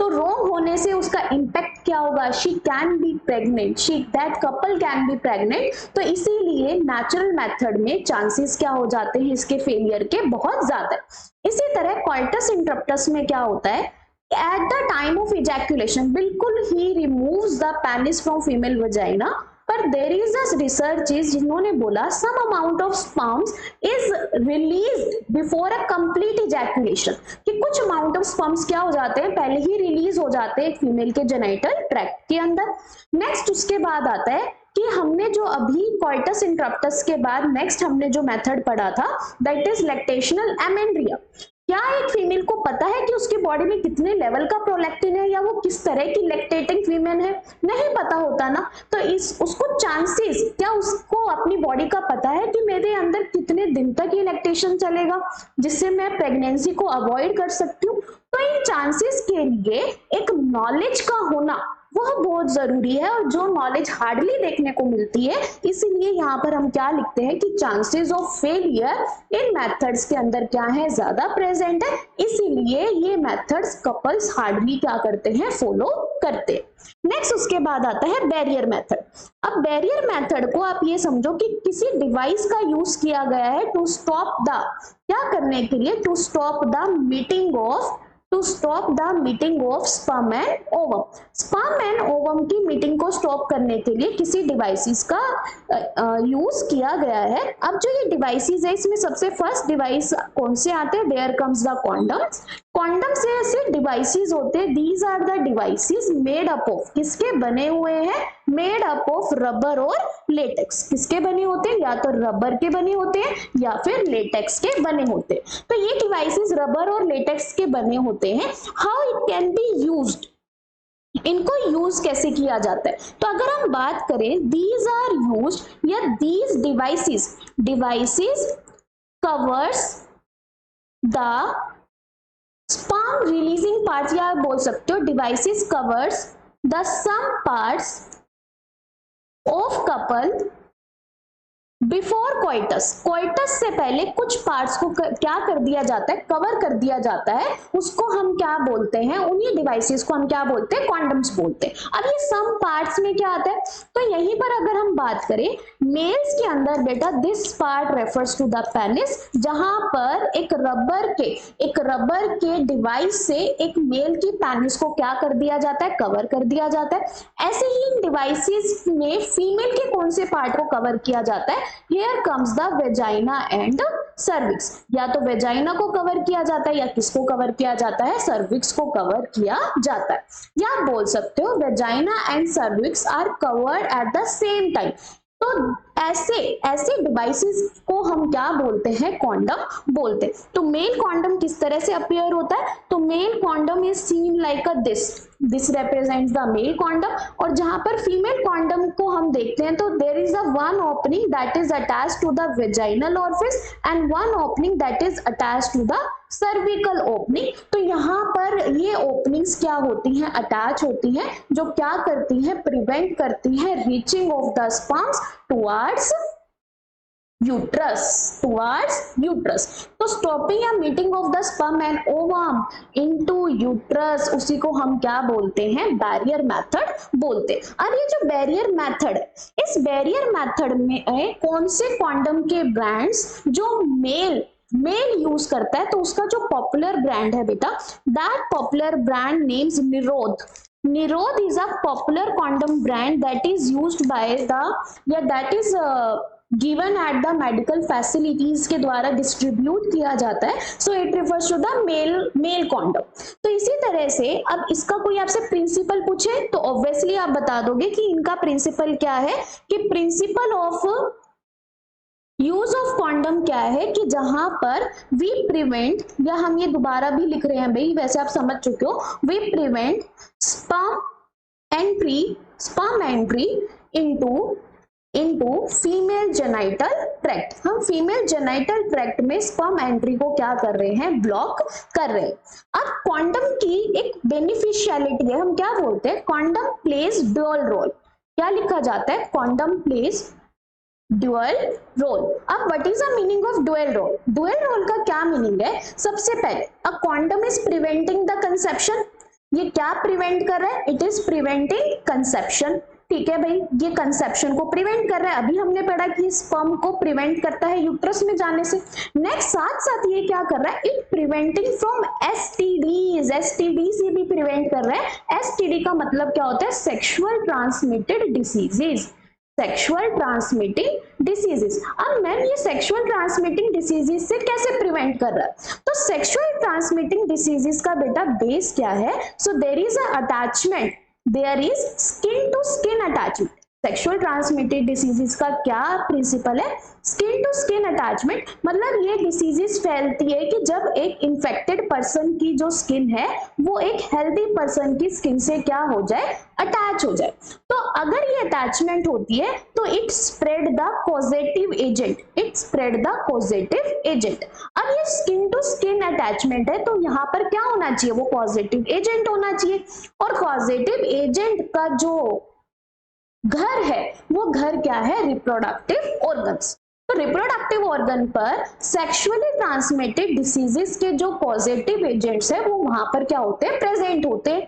तो रॉन्ग होने से उसका इम्पैक्ट क्या होगा, she can be pregnant, she that couple can be pregnant. तो इसीलिए नेचुरल मेथड में चांसेस क्या हो जाते हैं इसके फेलियर के, बहुत ज्यादा। इसी तरह कॉइटस इंटरप्टस में क्या होता है, at the time of ejaculation बिल्कुल ही removes the penis from female vagina, पर देर इज अ रिसर्च जिन्होंने बोला some amount of sperms is released before a complete ejaculation, कि कुछ अमाउंट ऑफ स्पर्म्स क्या हो जाते हैं, पहले ही रिलीज हो जाते हैं फीमेल के जेनाइटल ट्रैक्ट के अंदर। नेक्स्ट उसके बाद आता है कि हमने जो अभी कॉइटस इंटरप्टस के बाद नेक्स्ट हमने जो मेथड पढ़ा था दैट इज लैक्टेशनल एमेंड्रिया। क्या एक फीमेल को पता है कि उसकी बॉडी में कितने लेवल का प्रोलैक्टिन है, या वो किस तरह की लैक्टेटिंग फीमेल है, नहीं पता होता ना। तो इस उसको चांसेस, क्या उसको अपनी बॉडी का पता है कि मेरे अंदर कितने दिन तक ये लैक्टेशन चलेगा जिससे मैं प्रेगनेंसी को अवॉइड कर सकती हूँ। तो इन चांसेस के लिए एक नॉलेज का होना वह बहुत जरूरी है, और जो नॉलेज हार्डली देखने को मिलती है। इसीलिए यहाँ पर हम क्या लिखते हैं कि chances of failure in methods के अंदर क्या है, ज्यादा प्रेजेंट है। इसीलिए ये मेथड्स कपल्स हार्डली क्या करते हैं, फॉलो करते हैं। नेक्स्ट उसके बाद आता है बैरियर मेथड। अब बैरियर मेथड को आप ये समझो कि किसी डिवाइस का यूज किया गया है टू स्टॉप द, क्या करने के लिए, to stop the meeting of, to stop the meeting of sperm and ovum. Sperm and ovum की मीटिंग को स्टॉप करने के लिए किसी डिवाइसेस का यूज किया गया है। अब जो ये डिवाइसेस है इसमें सबसे फर्स्ट डिवाइस कौन से आते हैं, there comes the condoms. Condom से ऐसे डिवाइसेस होते हैं, these are the devices made up of, किसके बने हुए हैं, मेड अप ऑफ रबर और लेटेक्स। किसके बने होते हैं, या तो रबर के बने होते हैं या फिर लेटेक्स के बने होते हैं। तो ये डिवाइसेस रबर और लेटेक्स के बने होते हैं। How it can be used, इनको यूज कैसे किया जाता है। तो अगर हम बात करें, दीज आर यूज्ड या these devices covers the sperm releasing parts, या आप बोल सकते हो devices covers the some parts of couple before coitus. Coitus से पहले कुछ पार्ट्स को क्या कर दिया जाता है, कवर कर दिया जाता है। उसको हम क्या बोलते हैं, उन्हीं डिवाइसेस को हम क्या बोलते हैं, कॉन्डम्स बोलते हैं। अब ये सम पार्ट्स में क्या आता है, तो यहीं पर अगर हम बात करें मेल्स के अंदर बेटा, this part refers to the penis, जहां पर एक रबर के डिवाइस से एक मेल की पेनिस को क्या कर दिया जाता है, कवर कर दिया जाता है। ऐसे ही इन डिवाइसेस में फीमेल के कौन से पार्ट को कवर किया जाता है, Here comes the vagina and cervix। या तो वेजाइना को कवर किया जाता है, या किसको कवर किया जाता है, सर्विक्स को कवर किया जाता है। या आप बोल सकते हो vagina and cervix are covered at the same time. तो ऐसे डिवाइसेस को हम क्या बोलते हैं, कॉन्डम बोलते हैं। तो मेल कॉन्डम किस तरह से अपीयर होता है, तो male condom is seen like a this represents the male condom। और जहां पर फीमेल कॉन्डम को हम देखते हैं तो there is a one opening that is attached to the vaginal orifice and one opening that is attached to the cervical opening। तो यहाँ पर ये ओपनिंग्स क्या होती हैं, अटैच होती हैं, जो क्या करती हैं, प्रिवेंट करती हैं reaching of the sperms towards uterus. तो स्टॉपिंग या meeting of the sperm and ovum into uterus, उसी को हम क्या बोलते हैं, बैरियर मेथड बोलते हैं। अब ये जो बैरियर मेथड है, इस बैरियर मेथड में कौन से कॉन्डम के ब्रांड्स जो मेल यूज करता है, तो उसका जो पॉपुलर ब्रांड है बेटा, दैट पॉपुलर ब्रांड नेम्स निरोध। Nirod is a popular condom brand that is used by the, या that is given at the medical facilities के द्वारा डिस्ट्रीब्यूट किया जाता है। So it refers to the male condom. तो इसी तरह से अब इसका कोई आपसे प्रिंसिपल पूछे तो ऑब्वियसली आप बता दोगे कि इनका प्रिंसिपल क्या है, कि principle of use of condom क्या है, कि जहां पर वी प्रिवेंट, या हम ये दोबारा भी लिख रहे हैं भाई, वैसे आप समझ चुके हो, we prevent sperm entry into female genital tract. हम फीमेल जेनाइटल ट्रैक्ट में स्पर्म एंट्री को क्या कर रहे हैं, ब्लॉक कर रहे हैं। अब कॉन्डम की एक बेनिफिशियलिटी है, हम क्या बोलते हैं, कॉन्डम प्लेज ड्यूअल रोल। क्या लिखा जाता है, कॉन्डम प्लेज ड्यूअल रोल। अब what is the meaning of dual role? Dual role का क्या मीनिंग है? सबसे पहले a condom is preventing the conception. ये क्या प्रिवेंट कर रहा है? It is preventing conception. ठीक है भाई, ये कंसेप्शन को प्रिवेंट कर रहा है। अभी हमने पढ़ा कि स्पर्म को प्रिवेंट करता है यूट्रस में जाने से। नेक्स्ट साथ साथ ये क्या कर रहा है? It preventing from STDs. STD से भी प्रिवेंट कर रहा है। एसटीडी का मतलब क्या होता है? Sexual transmitted diseases. Sexual transmitting diseases. अब मैम ये सेक्सुअल ट्रांसमिटिंग डिसीजेस से कैसे प्रिवेंट कर रहा है? तो सेक्सुअल ट्रांसमिटिंग डिसीजेस का बेटा बेस क्या है? So there is a attachment, there is skin to skin attachment. Sexual transmitted diseases का क्या प्रिंसिपल है? Skin to skin attachment. मतलब ये डिसीजेस फैलती है कि जब एक इन्फेक्टेड पर्सन की जो स्किन है वो एक हेल्दी पर्सन की स्किन से क्या हो जाए? अटैच हो जाए। तो अगर ये अटैचमेंट होती है तो it spread the positive agent, it spread the positive agent. अब ये स्किन टू स्किन अटैचमेंट है तो यहाँ पर क्या होना चाहिए? वो पॉजिटिव एजेंट होना चाहिए। और पॉजिटिव एजेंट का जो घर है वो घर क्या है? Reproductive organs. तो रिप्रोडक्टिव ऑर्गन पर सेक्सुअली ट्रांसमिटेड डिसीजेस के जो पॉजिटिव एजेंट्स है वो वहां पर क्या होते हैं? प्रेजेंट होते हैं।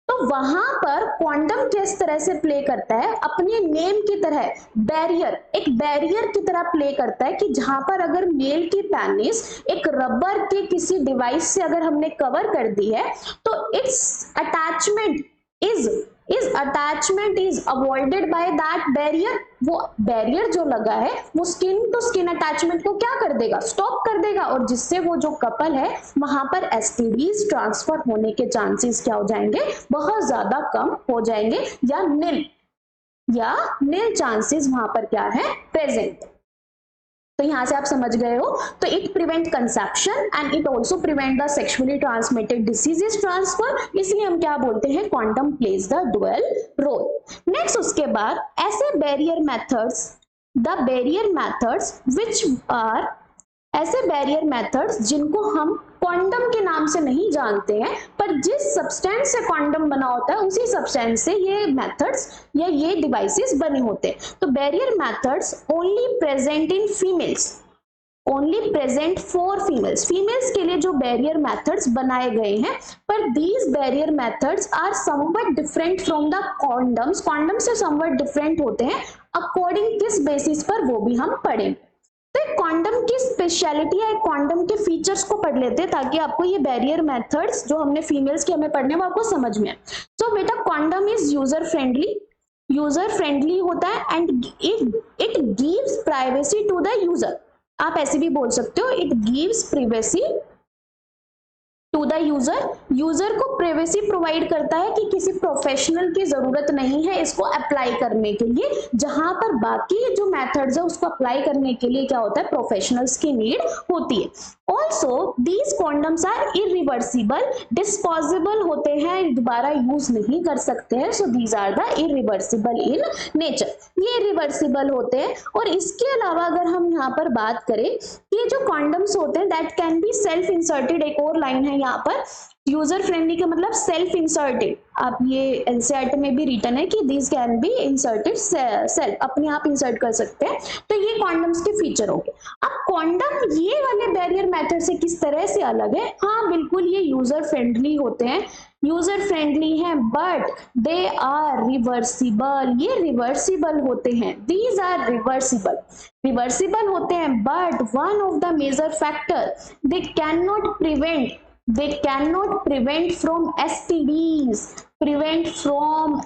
तो वहां पर क्वांटम किस तरह से प्ले करता है? अपने नेम की तरह बैरियर, एक बैरियर की तरह प्ले करता है कि जहां पर अगर मेल की पेनिस एक रबर के किसी डिवाइस से अगर हमने कवर कर दी है तो it's attachment is avoided by that barrier। वो बैरियर जो लगा है वो स्किन टू स्किन अटैचमेंट को क्या कर देगा? स्टॉप कर देगा। और जिससे वो जो कपल है वहां पर एसटीडीज ट्रांसफर होने के चांसेस क्या हो जाएंगे? बहुत ज्यादा कम हो जाएंगे, या नील चांसेस वहां पर क्या है? प्रेजेंट। तो यहां से आप समझ गए हो। तो it prevent conception and it also prevent the sexually transmitted diseases transfer. इसलिए हम क्या बोलते हैं? Condom plays the dual role. Next उसके बाद ऐसे barrier methods, the barrier methods which are, ऐसे बैरियर मेथड्स जिनको हम क्वांटम के नाम से नहीं जानते हैं पर जिस सब्सटेंस से क्वांटम बना होता है उसी सब्सटेंस से ये मेथड्स या ये डिवाइसेस बने होते हैं। तो barrier methods only present in females, only present for females. Females के लिए जो बैरियर मेथड्स बनाए गए हैं, पर these barrier methods are somewhat different from the condoms. Condom से समवट डिफरेंट होते हैं। अकॉर्डिंग किस बेसिस पर वो भी हम पढ़ेंगे। तो क्वांटम की स्पेशलिटी या क्वांटम के फीचर्स को पढ़ लेते हैं ताकि आपको ये बैरियर मेथड्स जो हमने फीमेल्स के हमें पढ़ने वो आपको समझ में आए। तो बेटा क्वांटम इज यूजर फ्रेंडली होता है and it gives privacy to the user. आप ऐसे भी बोल सकते हो, it gives privacy to the user को प्राइवेसी प्रोवाइड करता है कि किसी प्रोफेशनल की जरूरत नहीं है इसको अप्लाई करने के लिए, जहां पर बाकी जो मेथड्स है उसको अप्लाई करने के लिए क्या होता है? प्रोफेशनल्स की नीड होती है। Also these condoms are irreversible, disposable होते हैं, दोबारा यूज नहीं कर सकते हैं। So these are the irreversible in nature, ये इरिवर्सिबल होते हैं। और इसके अलावा अगर हम यहाँ पर बात करें, ये जो कॉन्डम्स होते हैं that can be self inserted, एक और लाइन है यहाँ पर, यूजर फ्रेंडली का मतलब सेल्फ इंसर्टेड। आप ये एनसीईआरटी में भी रिटर्न है कि this can be inserted self, अपने आप इंसर्ट कर सकते हैं। तो ये कॉन्डम्स के फीचर हो गए। अब कॉन्डम ये वाले बैरियर मेथड से किस तरह से अलग है? हाँ बिल्कुल, ये यूजर फ्रेंडली होते हैं, यूजर फ्रेंडली हैं, बट दे आर रिवर्सिबल, ये रिवर्सिबल होते हैं। दीज आर रिवर्सिबल होते हैं, but one of the major factor, they can not prevent from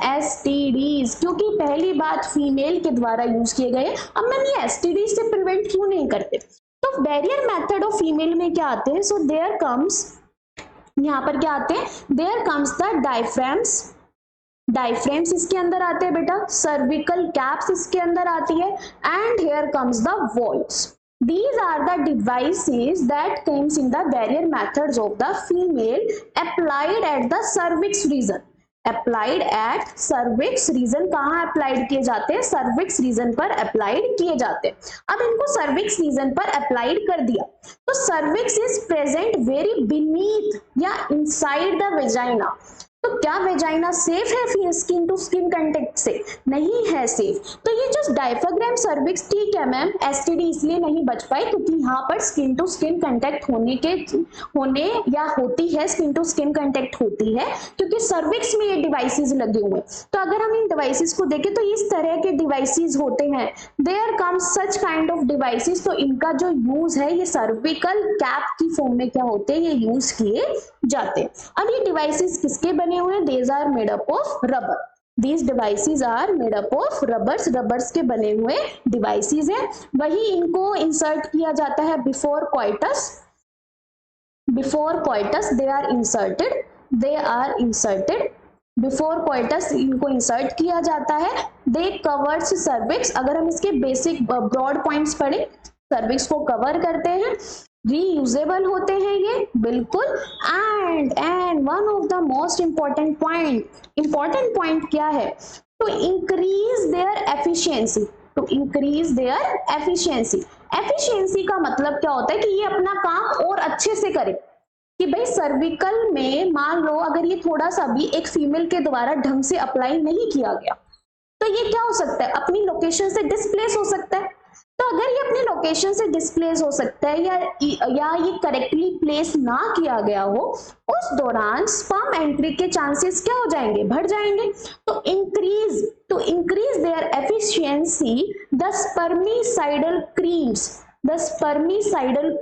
STDs, क्योंकि पहली बात फीमेल के द्वारा यूज किए गए। अब मैम ये एसटीडीज से प्रिवेंट क्यों नहीं करते? तो बैरियर मेथड ऑफ फीमेल में क्या आते हैं? सो देयर कम्स, यहाँ पर क्या आते हैं? देयर कम्स द डायफ्रेम्स इसके अंदर आते हैं बेटा, सर्विकल कैप्स इसके अंदर आती है, and here comes the valves. These are the devices that comes in the barrier methods of the female applied at the cervix region. Applied at cervix region, कहाँ अप्लाइड किए जाते हैं? cervix region पर applied किए जाते हैं। अब इनको cervix region पर अप्लाइड कर दिया तो cervix is present very beneath या inside the vagina। तो क्या वेजाइना सेफ है फिर स्किन टू स्किन कांटेक्ट से? नहीं है सेफ। तो ये जो डायफ्राग्राम सर्विक्स, ठीक है मैम, एसटीडी इसलिए नहीं बच पाई क्योंकि यहाँ पर स्किन टू स्किन कांटेक्ट होने या होती है, स्किन टू स्किन कांटेक्ट होती है क्योंकि सर्विक्स में ये डिवाइसेस लगे हुए। तो अगर हम इन डिवाइसेस को देखें तो इस तरह के डिवाइसेस होते हैं, there comes such kind of devices. तो इनका जो यूज है ये सर्विकल कैप की फॉर्म में क्या होते हैं, ये यूज किए जाते हैं। अब ये डिवाइसेस किसके बने हुए हैं? These are made up of rubber. These devices are made up of rubbers. Rubbers के बने हुए devices हैं। वही इनको इंसर्ट किया जाता है before coitus. Before coitus they are inserted. They are inserted. Before coitus इनको इंसर्ट किया जाता है। They covers cervix. अगर हम इसके बेसिक ब्रॉड पॉइंट्स पढ़ें, सर्विक्स को कवर करते हैं, रीयूजेबल होते हैं ये बिल्कुल। And one of the most important point क्या है? To increase their efficiency. To increase their efficiency. Efficiency का मतलब क्या होता है कि ये अपना काम और अच्छे से करे। कि भाई सर्विकल में मान लो अगर ये थोड़ा सा भी एक फीमेल के द्वारा ढंग से अप्लाई नहीं किया गया तो ये क्या हो सकता है? अपनी लोकेशन से डिस्प्लेस हो सकता है। तो अगर ये अपनी लोकेशन से डिस्प्लेस हो सकता है या ये करेक्टली प्लेस ना किया गया हो, उस दौरान स्पर्म एंट्री के चांसेस क्या हो जाएंगे? बढ़ जाएंगे। तो increase their efficiency the spermicidal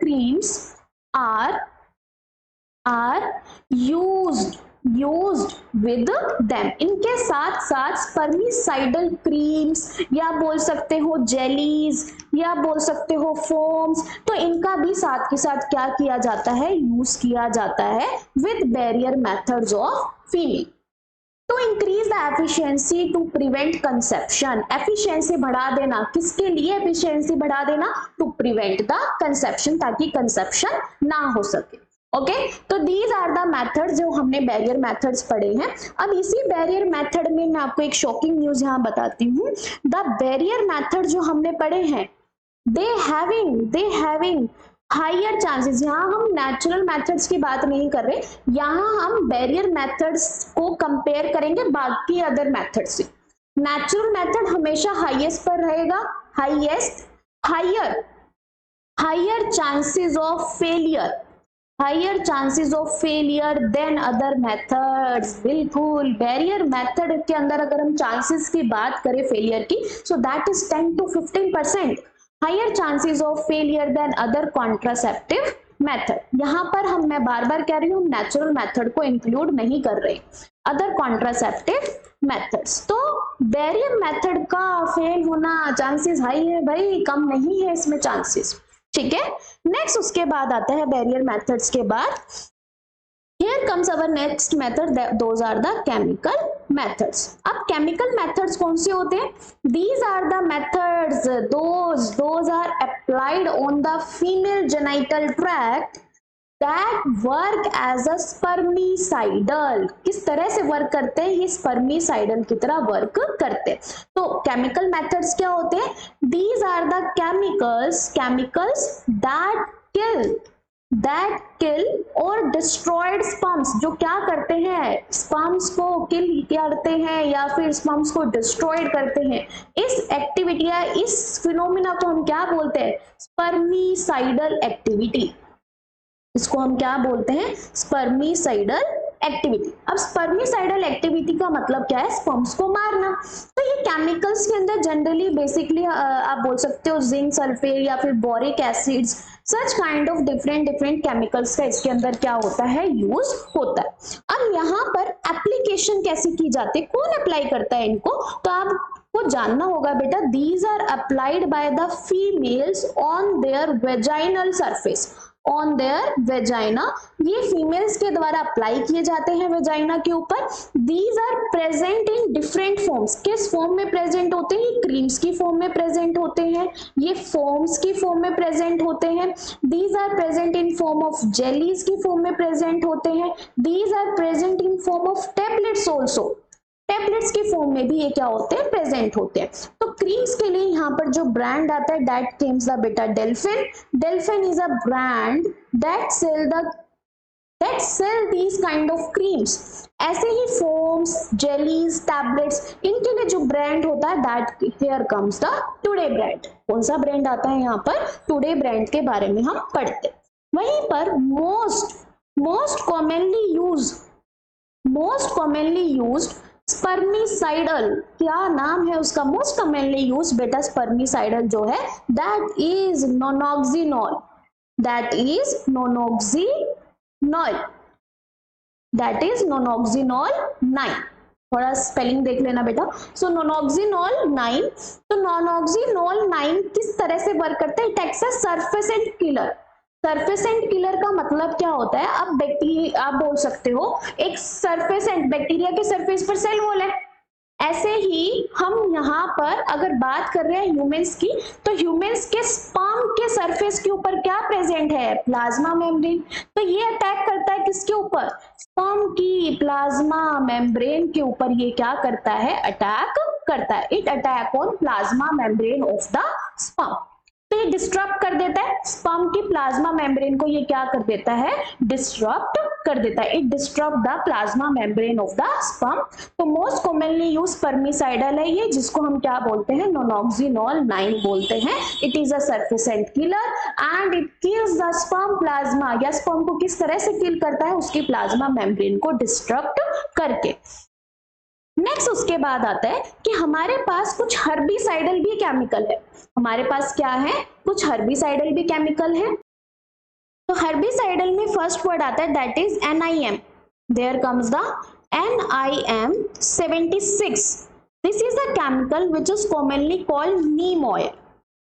creams are used with them. इनके साथ साथ स्पर्मिसाइडल क्रीम्स या बोल सकते हो जेलीज या बोल सकते हो फोम्स, तो इनका भी साथ के साथ क्या किया जाता है? यूज किया जाता है with barrier methods of female. तो increase the efficiency to prevent conception. Efficiency बढ़ा देना, किसके लिए एफिशिएंसी बढ़ा देना? टू प्रिवेंट द कंसेप्शन, ताकि कंसेप्शन ना हो सके। ओके, तो दीज आर द मेथड्स जो हमने बैरियर मेथड्स पढ़े हैं। अब इसी बैरियर मेथड में मैं आपको एक शॉकिंग न्यूज यहाँ बताती हूँ। द बैरियर मेथड जो हमने पढ़े हैं दे हैविंग हायर चांसेस। यहाँ हम नेचुरल मेथड्स की बात नहीं कर रहे, यहाँ हम बैरियर मेथड्स को कंपेयर करेंगे बाकी अदर मेथड से। नेचुरल मेथड हमेशा हाईएस्ट पर रहेगा, higher chances of failure than other methods. बिल्कुल, बैरियर मेथड के अंदर अगर हम चांसेस की बात करें फेलियर की, so that is 10 to 15% higher chances of failure than other contraceptive method. यहाँ पर मैं बार बार कह रही हूँ, नेचुरल मेथड को इंक्लूड नहीं कर रहे, अदर कॉन्ट्रासेप्टिव मेथड्स। तो बैरियर मेथड का फेल होना चांसेस हाई है भाई, कम नहीं है इसमें चांसेस। ठीक है, नेक्स्ट उसके बाद आता है बैरियर मेथड्स के बाद, here comes our next method, those are the chemical methods। अब chemical methods कौन से होते हैं? These are the methods, those are applied on the female genital tract that work as a spermicidal। किस तरह से वर्क करते हैं? ये स्पर्मिसाइडल की तरह वर्क करते हैं। तो केमिकल मेथड्स क्या होते हैं? These are the chemicals that kill or destroyed sperms। जो क्या करते हैं? स्पर्म्स को किल करते हैं या फिर स्पर्म्स को डिस्ट्रॉयड करते हैं। इस एक्टिविटी या इस फिनोमिना को हम क्या बोलते हैं? Spermicidal activity. इसको हम क्या बोलते हैं? Spermicidal activity. अब स्पर्मिसाइडल एक्टिविटी का मतलब क्या है? स्पर्म्स को मारना। तो ये केमिकल्स के अंदर जनरली बेसिकली आप बोल सकते हो जिंक सल्फेट या फिर boric acids, such kind of different chemicals का इसके अंदर क्या होता है? यूज होता है। अब यहाँ पर एप्लीकेशन कैसे की जाती है? कौन अप्लाई करता है इनको? तो आपको जानना होगा बेटा, these are applied by the females on their vaginal surface. On their vagina, ये फीमेल्स के द्वारा अप्लाई किए जाते हैं वेजाइना के ऊपर। These are present in different forms. किस फॉर्म में प्रेजेंट होते हैं? क्रीम्स की फॉर्म में प्रेजेंट होते हैं, ये फोम्स की फॉर्म में प्रेजेंट होते हैं। These are present in form of jellies की फॉर्म में प्रेजेंट होते हैं। These are present in form of tablets also. Tablets की फॉर्म में भी ये क्या होते हैं? प्रेजेंट होते हैं। तो क्रीम्स के लिए यहाँ पर जो ब्रांड आता है दैट केम्स द बेटा Delfen. Delfen is a brand that sell the that sell these kind of creams. ऐसे ही फोम्स, जेलीज, टैबलेट्स, इनके लिए जो ब्रांड होता है that here comes the today brand. कौन सा ब्रांड आता है यहाँ पर? टुडे ब्रांड के बारे में हम पढ़ते। वहीं पर मोस्ट कॉमनली यूज्ड स्पर्मिसाइडल, क्या नाम है उसका? मोस्ट कॉमनली यूज्ड बेटा स्पर्मिसाइडल जो है दैट इज नोनोक्सिनॉल, दैट इज नोनोक्सिनॉल 9। थोड़ा स्पेलिंग देख लेना बेटा। सो नोनोक्सिनॉल 9, तो नोनोक्सिनॉल 9 किस तरह से वर्क करता है? It acts as surfactant killer. Surfactant killer का मतलब क्या होता है? अब बैक्टीरिया, आप बोल सकते हो एक सरफेसेंट, बैक्टीरिया के सरफेस पर सेल वॉल है, ऐसे ही हम यहाँ पर अगर बात कर रहे हैं ह्यूमंस की, तो ह्यूमंस के स्पर्म के सरफेस के ऊपर क्या प्रेजेंट है? Plasma membrane. तो ये अटैक करता है किसके ऊपर? स्पर्म की प्लाज्मा मेम्ब्रेन के ऊपर ये क्या करता है? अटैक करता है। It attack on plasma membrane of the sperm. तो ये डिस्टर्ब कर देता है स्पर्म की प्लाज्मा मेम्ब्रेन को, ये क्या कर देता है? डिस्टर्ब कर देता है। It disturb the plasma membrane of the sperm. तो मोस्ट कॉमनली यूज स्पर्मिसाइडल है ये, जिसको हम क्या बोलते हैं? नोनोक्सिनॉल 9 बोलते हैं। It is a surfactant killer and it kills the sperm plasma, या स्पर्म को किस तरह से किल करता है? उसकी प्लाज्मा मेम्ब्रेन को डिस्टर्ब करके। नेक्स्ट उसके बाद आता है कि हमारे पास कुछ हर्बिसाइडल भी केमिकल है। हमारे पास क्या है? कुछ हर्बिसाइडल भी केमिकल है। तो हर्बिसाइडल में फर्स्ट वर्ड आता है that is NIM। There comes the NIM 76। This is a chemical which is commonly called neem oil.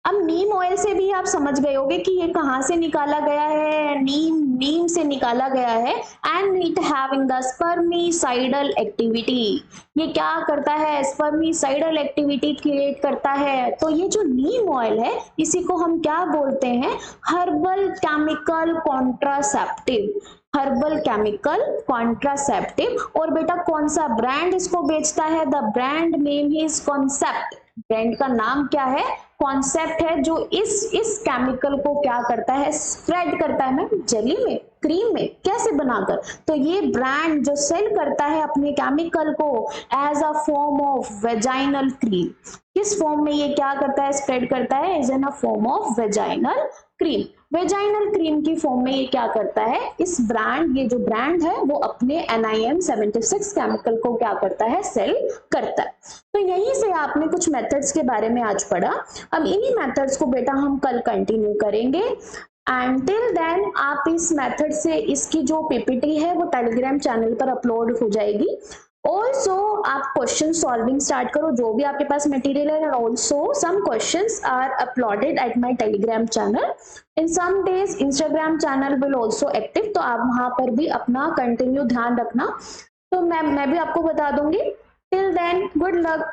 अब नीम ऑयल से भी आप समझ गए होंगे कि ये कहां से निकाला गया है? नीम से निकाला गया है। And it having the spermicidal activity. ये क्या करता है? स्पर्मिसाइडल एक्टिविटी क्रिएट करता है। तो ये जो नीम ऑयल है इसी को हम क्या बोलते हैं? Herbal chemical contraceptive. Herbal chemical contraceptive. और बेटा कौन सा ब्रांड इसको बेचता है? The brand name is concept. Brand का नाम क्या है? कॉन्सेप्ट है, जो इस केमिकल को क्या करता है? स्प्रेड करता है। मैम जेली में, क्रीम में, कैसे बनाकर? तो ये ब्रांड जो सेल करता है अपने केमिकल को as a form of vaginal cream. किस फॉर्म में ये क्या करता है? स्प्रेड करता है as in a form of vaginal cream. Vaginal cream की फॉर्म में ये क्या करता है? इस ब्रांड, ये जो ब्रांड है वो अपने NIM 76 केमिकल को क्या करता है? सेल करता है। तो यहीं से आपने कुछ मेथड्स के बारे में आज पढ़ा। अब इन्हीं मेथड्स को बेटा हम कल कंटिन्यू करेंगे। एंड टिल देन आप इस मेथड से इसकी जो PPT है वो टेलीग्राम चैनल पर अपलोड हो जाएगी। ऑल्सो आप क्वेश्चन सॉल्विंग स्टार्ट करो, जो भी आपके पास मटेरियल है। Also some questions are uploaded at my Telegram channel. In some days Instagram channel will also active, तो आप वहां पर भी अपना कंटिन्यू ध्यान रखना। तो मैं भी आपको बता दूंगी। Till then good luck.